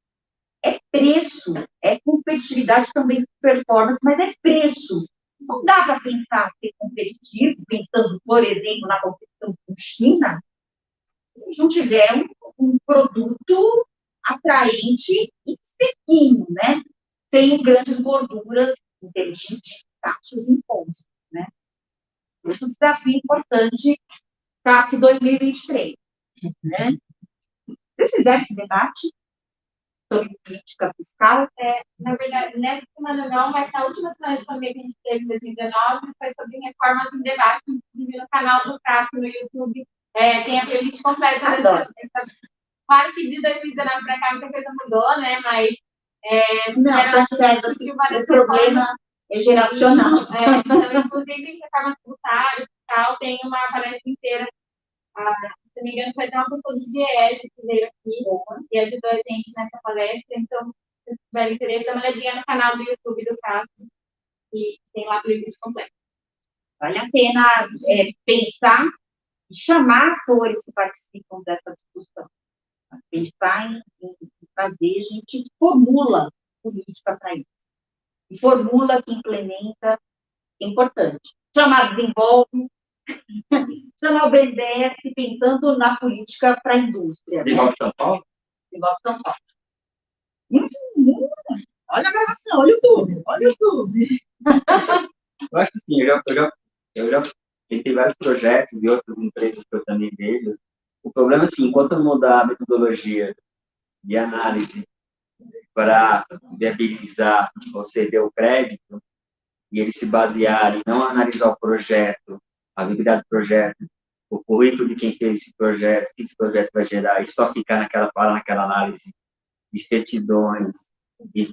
é preço, é competitividade também de performance, mas é preço. Não dá para pensar ser competitivo, pensando, por exemplo, na competição com China, se não tiver um produto atraente e sequinho, né? Sem grandes gorduras em termos de taxas e impostos, né? Esse é um desafio importante para 2023, né? Se vocês fizerem esse debate sobre política fiscal, na verdade, nessa semana não, mas na última semana de pandemia que a gente teve em 2019 foi sobre reformas em debate, inclusive no canal do Cássio no YouTube, tem a playlist completa. Claro que de 2019 para cá muita coisa mudou, né, mas não, tá certo, o problema é geracional. Então, inclusive, reforma tributária e tal, tem uma palestra inteira. Se não me engano, foi até uma pessoa do GES que veio aqui e ajudou a gente nessa palestra. Então, se tiver interesse, dá uma olhadinha no canal do YouTube do Cássio, e tem lá a playlist completa. Vale a pena pensar e chamar atores que participam dessa discussão. Pensar em fazer, a gente formula política para isso. E formula que implementa, é importante. Chamar desenvolve, chamar o BNDES pensando na política para a indústria. Desenvolve São Paulo? Desenvolve São Paulo. Olha a gravação, olha o YouTube, olha o YouTube. Eu acho que sim, eu já tentei vários projetos e outras empresas que eu também vejo. O problema é assim, enquanto não mudar a metodologia de análise para viabilizar você ter o crédito, e eles se basearem em não analisar o projeto, a viabilidade do projeto, o currículo de quem fez esse projeto, o que esse projeto vai gerar, e só ficar naquela análise de certidões, de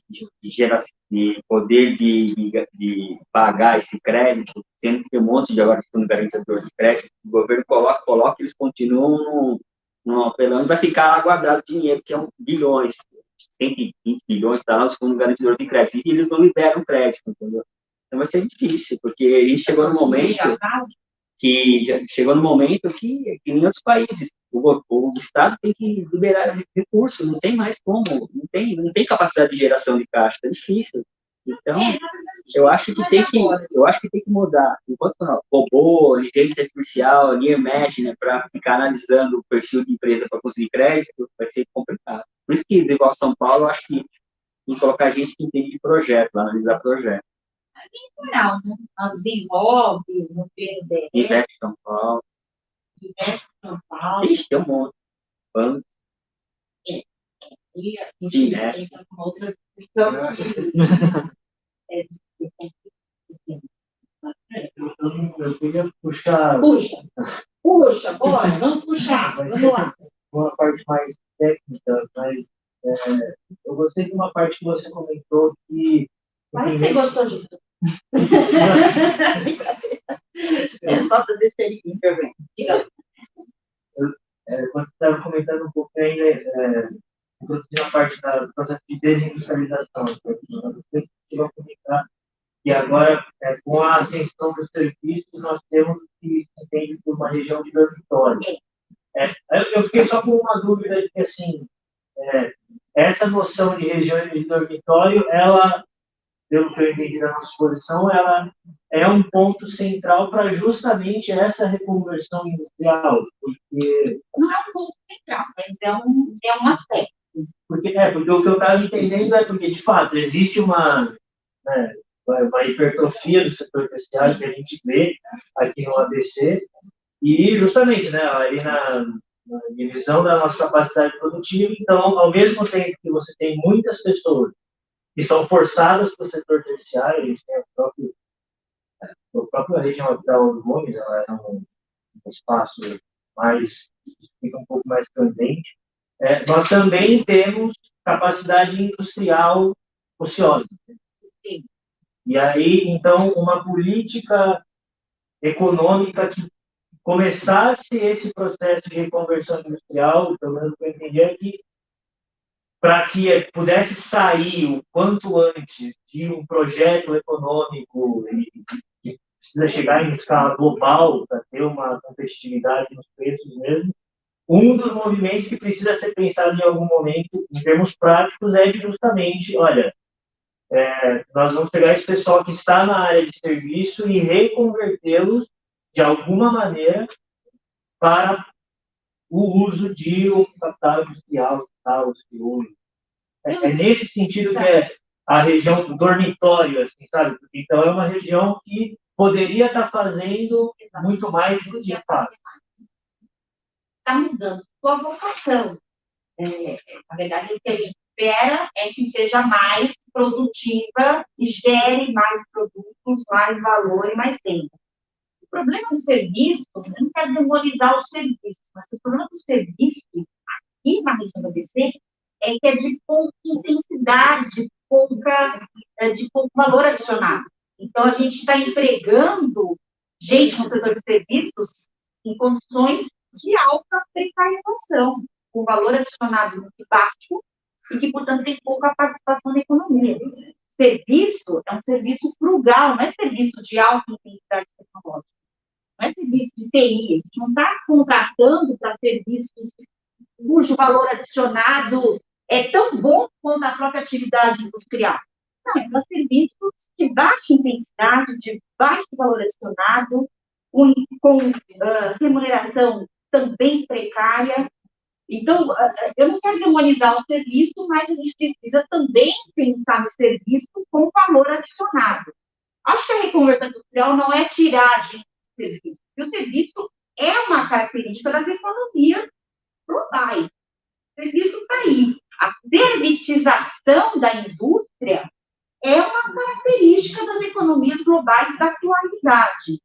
poder de pagar esse crédito, sendo que tem um monte de agora fundo garantidor de crédito, o governo coloca, eles continuam no apelando, vai ficar guardado dinheiro, que é bilhões, 120 bilhões, está lá nos fundos garantidor de crédito, e eles não liberam crédito, entendeu? Então vai ser difícil, porque a gente chegou no momento que em outros países, o Estado tem que liberar recursos, não tem mais como, não tem capacidade de geração de caixa, é difícil. Então, eu acho que tem que mudar. Enquanto robô, inteligência artificial, near mesh, né, para ficar analisando o perfil de empresa para conseguir crédito, vai ser complicado. Por isso que, igual São Paulo, eu acho que e colocar gente que entende de projeto, analisar projeto. Não, nós desenvolve no PNDE, Investe São Paulo. investe em São Paulo, Ixi, tem um monte. Banco. e a Sim, gente né? entra com outras questões. Eu queria puxar Puxa, bora, vamos puxar, mas vamos lá. uma parte mais técnica, mas eu gostei de uma parte que você comentou que Parece que você gostou disso. Só para deixar ele intervir. Diga. quando você estava comentando um pouco ainda, inclusive na parte do processo de desindustrialização, você chegou a comentar que agora, com a ascensão dos serviços, nós temos o que se entende por uma região de dormitório. Eu fiquei só com uma dúvida de que, assim, essa noção de região de dormitório, ela, pelo que eu entendi da nossa exposição, ela é um ponto central para justamente essa reconversão industrial, porque... Não é um ponto central, mas é um aspecto. Porque o que eu estava entendendo é porque, de fato, existe uma hipertrofia do setor terciário que a gente vê aqui no ABC, e justamente, né, ali na divisão da nossa capacidade produtiva. Então, ao mesmo tempo que você tem muitas pessoas que são forçadas para o setor terciário, a gente tem a própria região da Gomes, ela é um espaço mais, fica um pouco mais candente. Nós também temos capacidade industrial ociosa. Sim. E aí, então, uma política econômica que começasse esse processo de reconversão industrial, pelo menos o que eu entendi é que, para que pudesse sair o quanto antes de um projeto econômico que precisa chegar em escala global para ter uma competitividade nos preços mesmo, um dos movimentos que precisa ser pensado em algum momento, em termos práticos, é justamente, olha, nós vamos pegar esse pessoal que está na área de serviço e reconvertê-los, de alguma maneira, para o uso de um capital industrial, tal, nesse sentido que é a região do dormitório, assim, sabe? Então, é uma região que poderia estar fazendo muito mais do que faz. Está mudando sua vocação. Na verdade, o que a gente espera é que seja mais produtiva e gere mais produtos, mais valor e mais tempo. O problema do serviço, eu não quero demonizar o serviço, mas o problema do serviço aqui na região do ABC é que é de pouca intensidade, de pouco valor adicionado. Então, a gente está empregando gente no setor de serviços em condições de alta precarização, com valor adicionado muito baixo e que, portanto, tem pouca participação na economia. Serviço é um serviço frugal, não é serviço de alta intensidade tecnológica, não é serviço de TI. A gente não está contratando para serviços cujo valor adicionado é tão bom quanto a própria atividade industrial. Não, é para serviços de baixa intensidade, de baixo valor adicionado, com remuneração também precária. Então, eu não quero demonizar o serviço, mas a gente precisa também pensar no serviço com valor adicionado. Acho que a reconversão industrial não é tirar a gente do serviço, porque o serviço é uma característica das economias globais. O serviço está aí. A servitização da indústria é uma característica das economias globais da atualidade.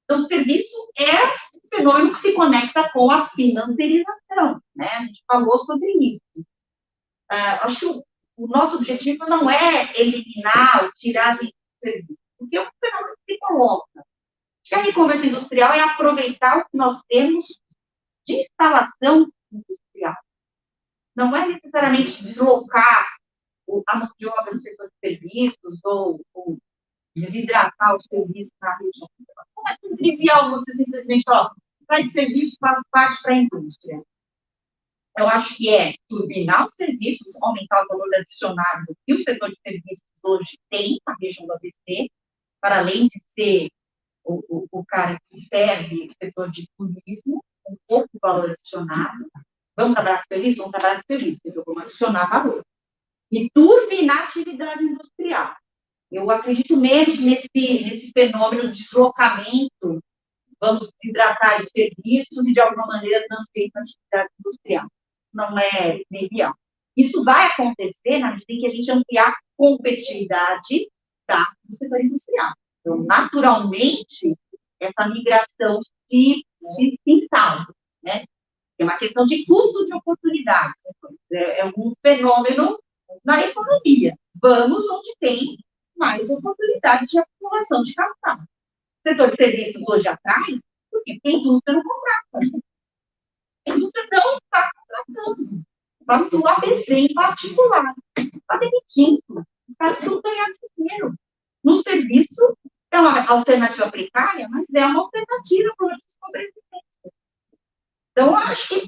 Então, o serviço é um fenômeno que se conecta com a financiarização, né? A gente falou sobre isso. Acho que o nosso objetivo não é eliminar ou tirar do serviço, porque é um fenômeno que se coloca. Acho que a reconversão industrial é aproveitar o que nós temos de instalação industrial. Não é necessariamente deslocar a mão de obra no setor de serviços ou desidratar os serviços na região. Não é tão trivial você simplesmente, sai de serviço, faz parte para a indústria. Eu acho que é turbinar os serviços, aumentar o valor adicionado que o setor de serviços hoje tem na região do ABC, para além de ser o cara que serve o setor de turismo, um pouco de valor adicionado. Vamos trabalhar feliz? Vamos trabalhar feliz, porque eu vou adicionar valor. e turbinar a atividade industrial. Eu acredito menos nesse fenômeno de deslocamento, vamos desidratar de serviços e, de alguma maneira, transferir para a atividade industrial. Não é trivial. Isso vai acontecer na medida em que a gente ampliar a competitividade do setor industrial. Então, naturalmente, essa migração se instala, né? É uma questão de custo de oportunidades. É um fenômeno na economia. Vamos onde tem mais oportunidades de acumulação de capital. O setor de serviços hoje atrai, porque a indústria não contrata. A indústria não está contratando. Vamos o ABC em particular. Está demitindo. Está tudo ganhando dinheiro. No serviço, é uma alternativa precária, mas é uma alternativa para a sobrevivência. Então, acho que,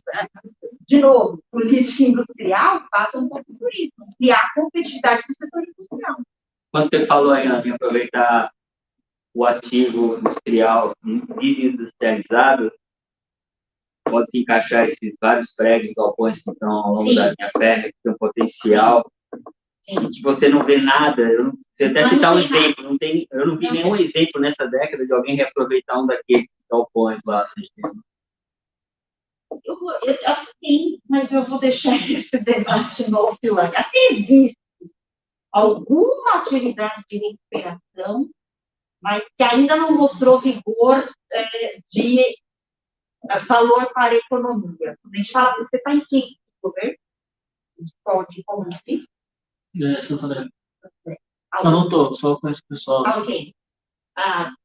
de novo, política industrial passa um pouco por isso, criar competitividade do setor industrial. Quando você falou aí, em aproveitar o ativo industrial desindustrializado, pode se encaixar esses vários prédios, galpões que estão ao longo da linha férrea, que tem um potencial, que você não vê nada. Você até citar um exemplo, eu não vi nenhum exemplo nessa década de alguém reaproveitar um daqueles galpões lá. Eu acho que sim, mas eu vou deixar esse debate no offline. Até existe alguma atividade de recuperação, mas que ainda não mostrou vigor de valor para a economia. Quando a gente fala, você está em que governo? De comunidade? Não estou, só com esse pessoal. Ok.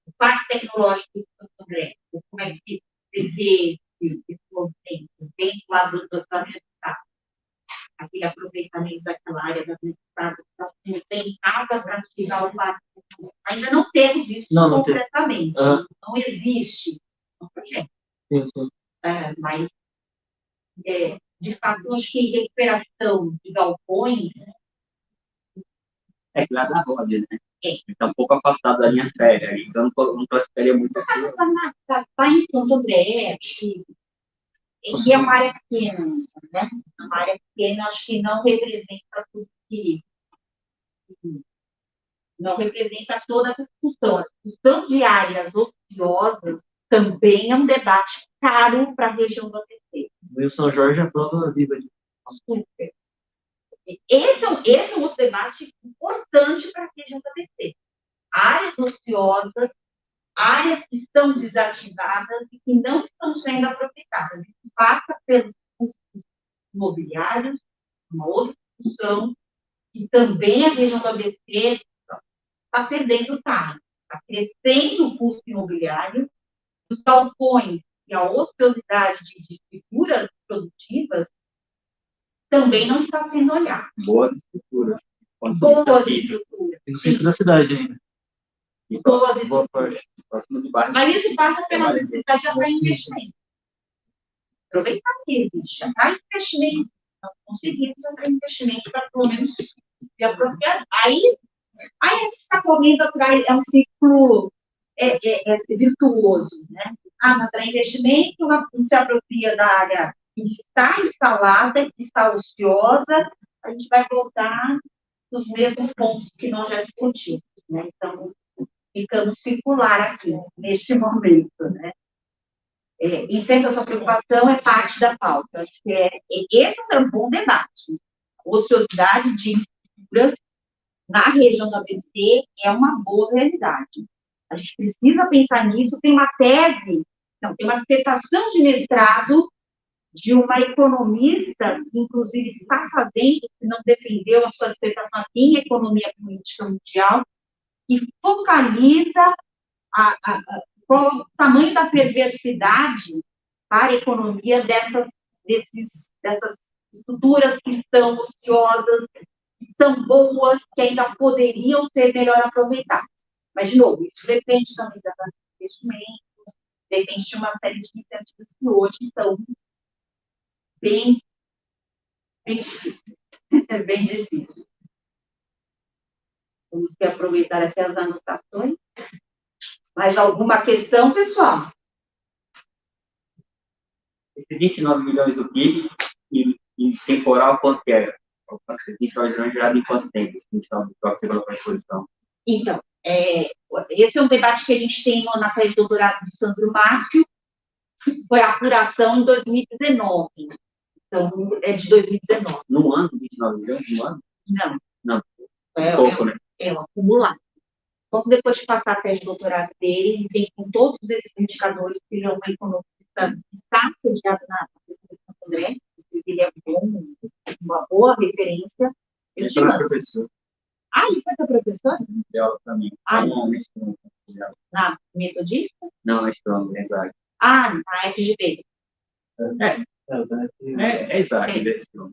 O Parque Tecnológico do Santo André, como é que você vê esse movimento bem do lado dos universidades? Aquele aproveitamento daquela área da universidade, não tem nada para tirar o parque. Ainda não temos isso completamente. Não existe um projeto. Sim. Mas, de fato, acho que recuperação de galpões... É que lá da roda, né? Está um pouco afastado da linha férrea, então não classificaria muito assim. Está em Santo André, e é uma área pequena, né? Uma área pequena, acho que não representa tudo que... Não representa toda essa discussão. A discussão de áreas ociosas também é um debate caro para a região do ABC. O São Jorge é a prova viva disso. Super. Esse é um outro debate importante para a região do ABC. Áreas ociosas, áreas que estão desativadas e que não estão sendo aproveitadas. Isso passa pelos custos imobiliários, uma outra discussão, que também a região do ABC está perdendo time. Está crescendo o custo imobiliário, os galpões e a ociosidade de estruturas produtivas também não está sendo olhada. Boas estruturas. Boas estruturas. No centro da cidade ainda. Boa parte. Mas isso passa pela necessidade de atrair investimento. Aproveitar que existe. Atrair investimento. Nós conseguimos atrair investimento para, pelo menos, se apropriar. Aí a gente está correndo atrás, é um ciclo virtuoso, né? Não atrai investimento, não se apropria da área que está instalada, que está ociosa, a gente vai voltar nos mesmos pontos que nós já discutimos, né? Então, ficamos circular aqui, neste momento, né? Entendo essa preocupação, é parte da pauta. Acho que esse é um bom debate. Ociosidade de estruturas na região do ABC é uma boa realidade. A gente precisa pensar nisso. Tem uma tese, tem uma dissertação de mestrado de uma economista, que inclusive está fazendo, se não defendeu a sua dissertação aqui em Economia Política Mundial, que focaliza qual é o tamanho da perversidade para a economia dessas estruturas que estão ociosas, que são boas, que ainda poderiam ser melhor aproveitadas. Mas, de novo, isso depende também da taxa de investimento, depende de uma série de iniciativas que hoje estão bem difíceis. Bem difíceis. Vamos aproveitar aqui as anotações. Mais alguma questão, pessoal? Esses 29 milhões do PIB e temporal, quanto que era? 20 horas de gerado em quanto tempo? Então, que você colocou à disposição. Então, esse é um debate que a gente tem na tese de doutorado de Sandro Márcio, que foi a apuração em 2019. Então, é de 2019. No ano, 29 milhões, no ano? Não. Não. Pouco, né? É um acumulado. Então, depois de passar a tese de doutorado dele, ele vem com todos esses indicadores, que ele é um economista que está sediado na Universidade de Santo André, ele é bom, uma boa referência. Eu te mando. Professor. Ah, ele foi seu professor? Deu aula para mim. Não. Na Metodista? Não, Strong, é exato. Ah, na FGV. É exato, é Strong.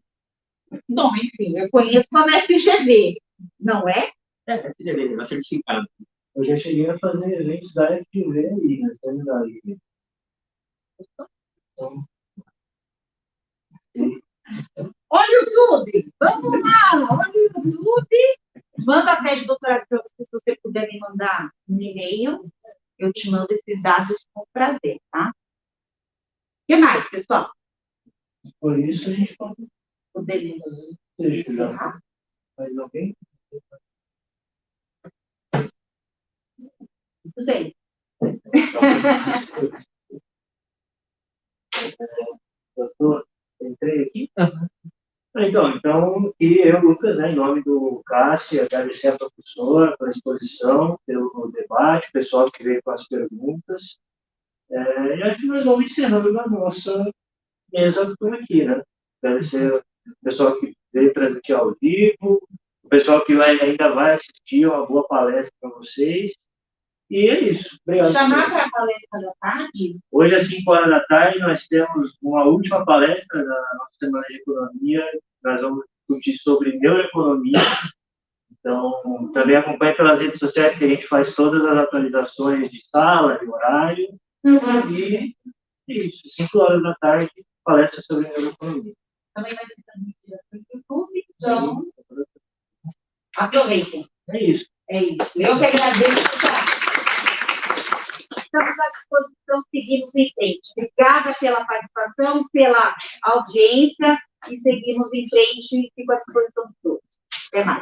Bom, enfim, eu conheço como FGV, não é? É FGV, é certificado. Eu já cheguei a fazer eventos da FGV aí, na sanidade. Então, Olha o YouTube! Vamos lá! Olha o YouTube! Manda a tese de doutorado para você, se você puder me mandar um e-mail. Eu te mando esses dados com prazer, tá? O que mais, pessoal? por isso a gente pode Poderia. já. Mais alguém? Muito bem. Doutor, entrei aqui? Então, e eu, Lucas, em nome do Cássio, agradecer a professora pela exposição, pelo debate, o pessoal que veio com as perguntas. E acho que nós vamos encerrando a nossa mesa por aqui, né? Agradecer o pessoal que veio transmitir ao vivo, o pessoal que ainda vai assistir uma boa palestra para vocês. E é isso. Obrigado. Chamar para a palestra da tarde? Hoje, às 5 horas da tarde, nós temos uma última palestra da nossa Semana de Economia. Nós vamos discutir sobre neuroeconomia. Então, também acompanhe pelas redes sociais que a gente faz todas as atualizações de sala, de horário. E é isso. 5 horas da tarde, palestra sobre neuroeconomia. Também vai ser transmitida no YouTube. Então, aproveitem. É isso. É isso. Eu que agradeço, pessoal. Estamos à disposição, seguimos em frente. Obrigada pela participação, pela audiência e seguimos em frente e fico à disposição de todos. Até mais.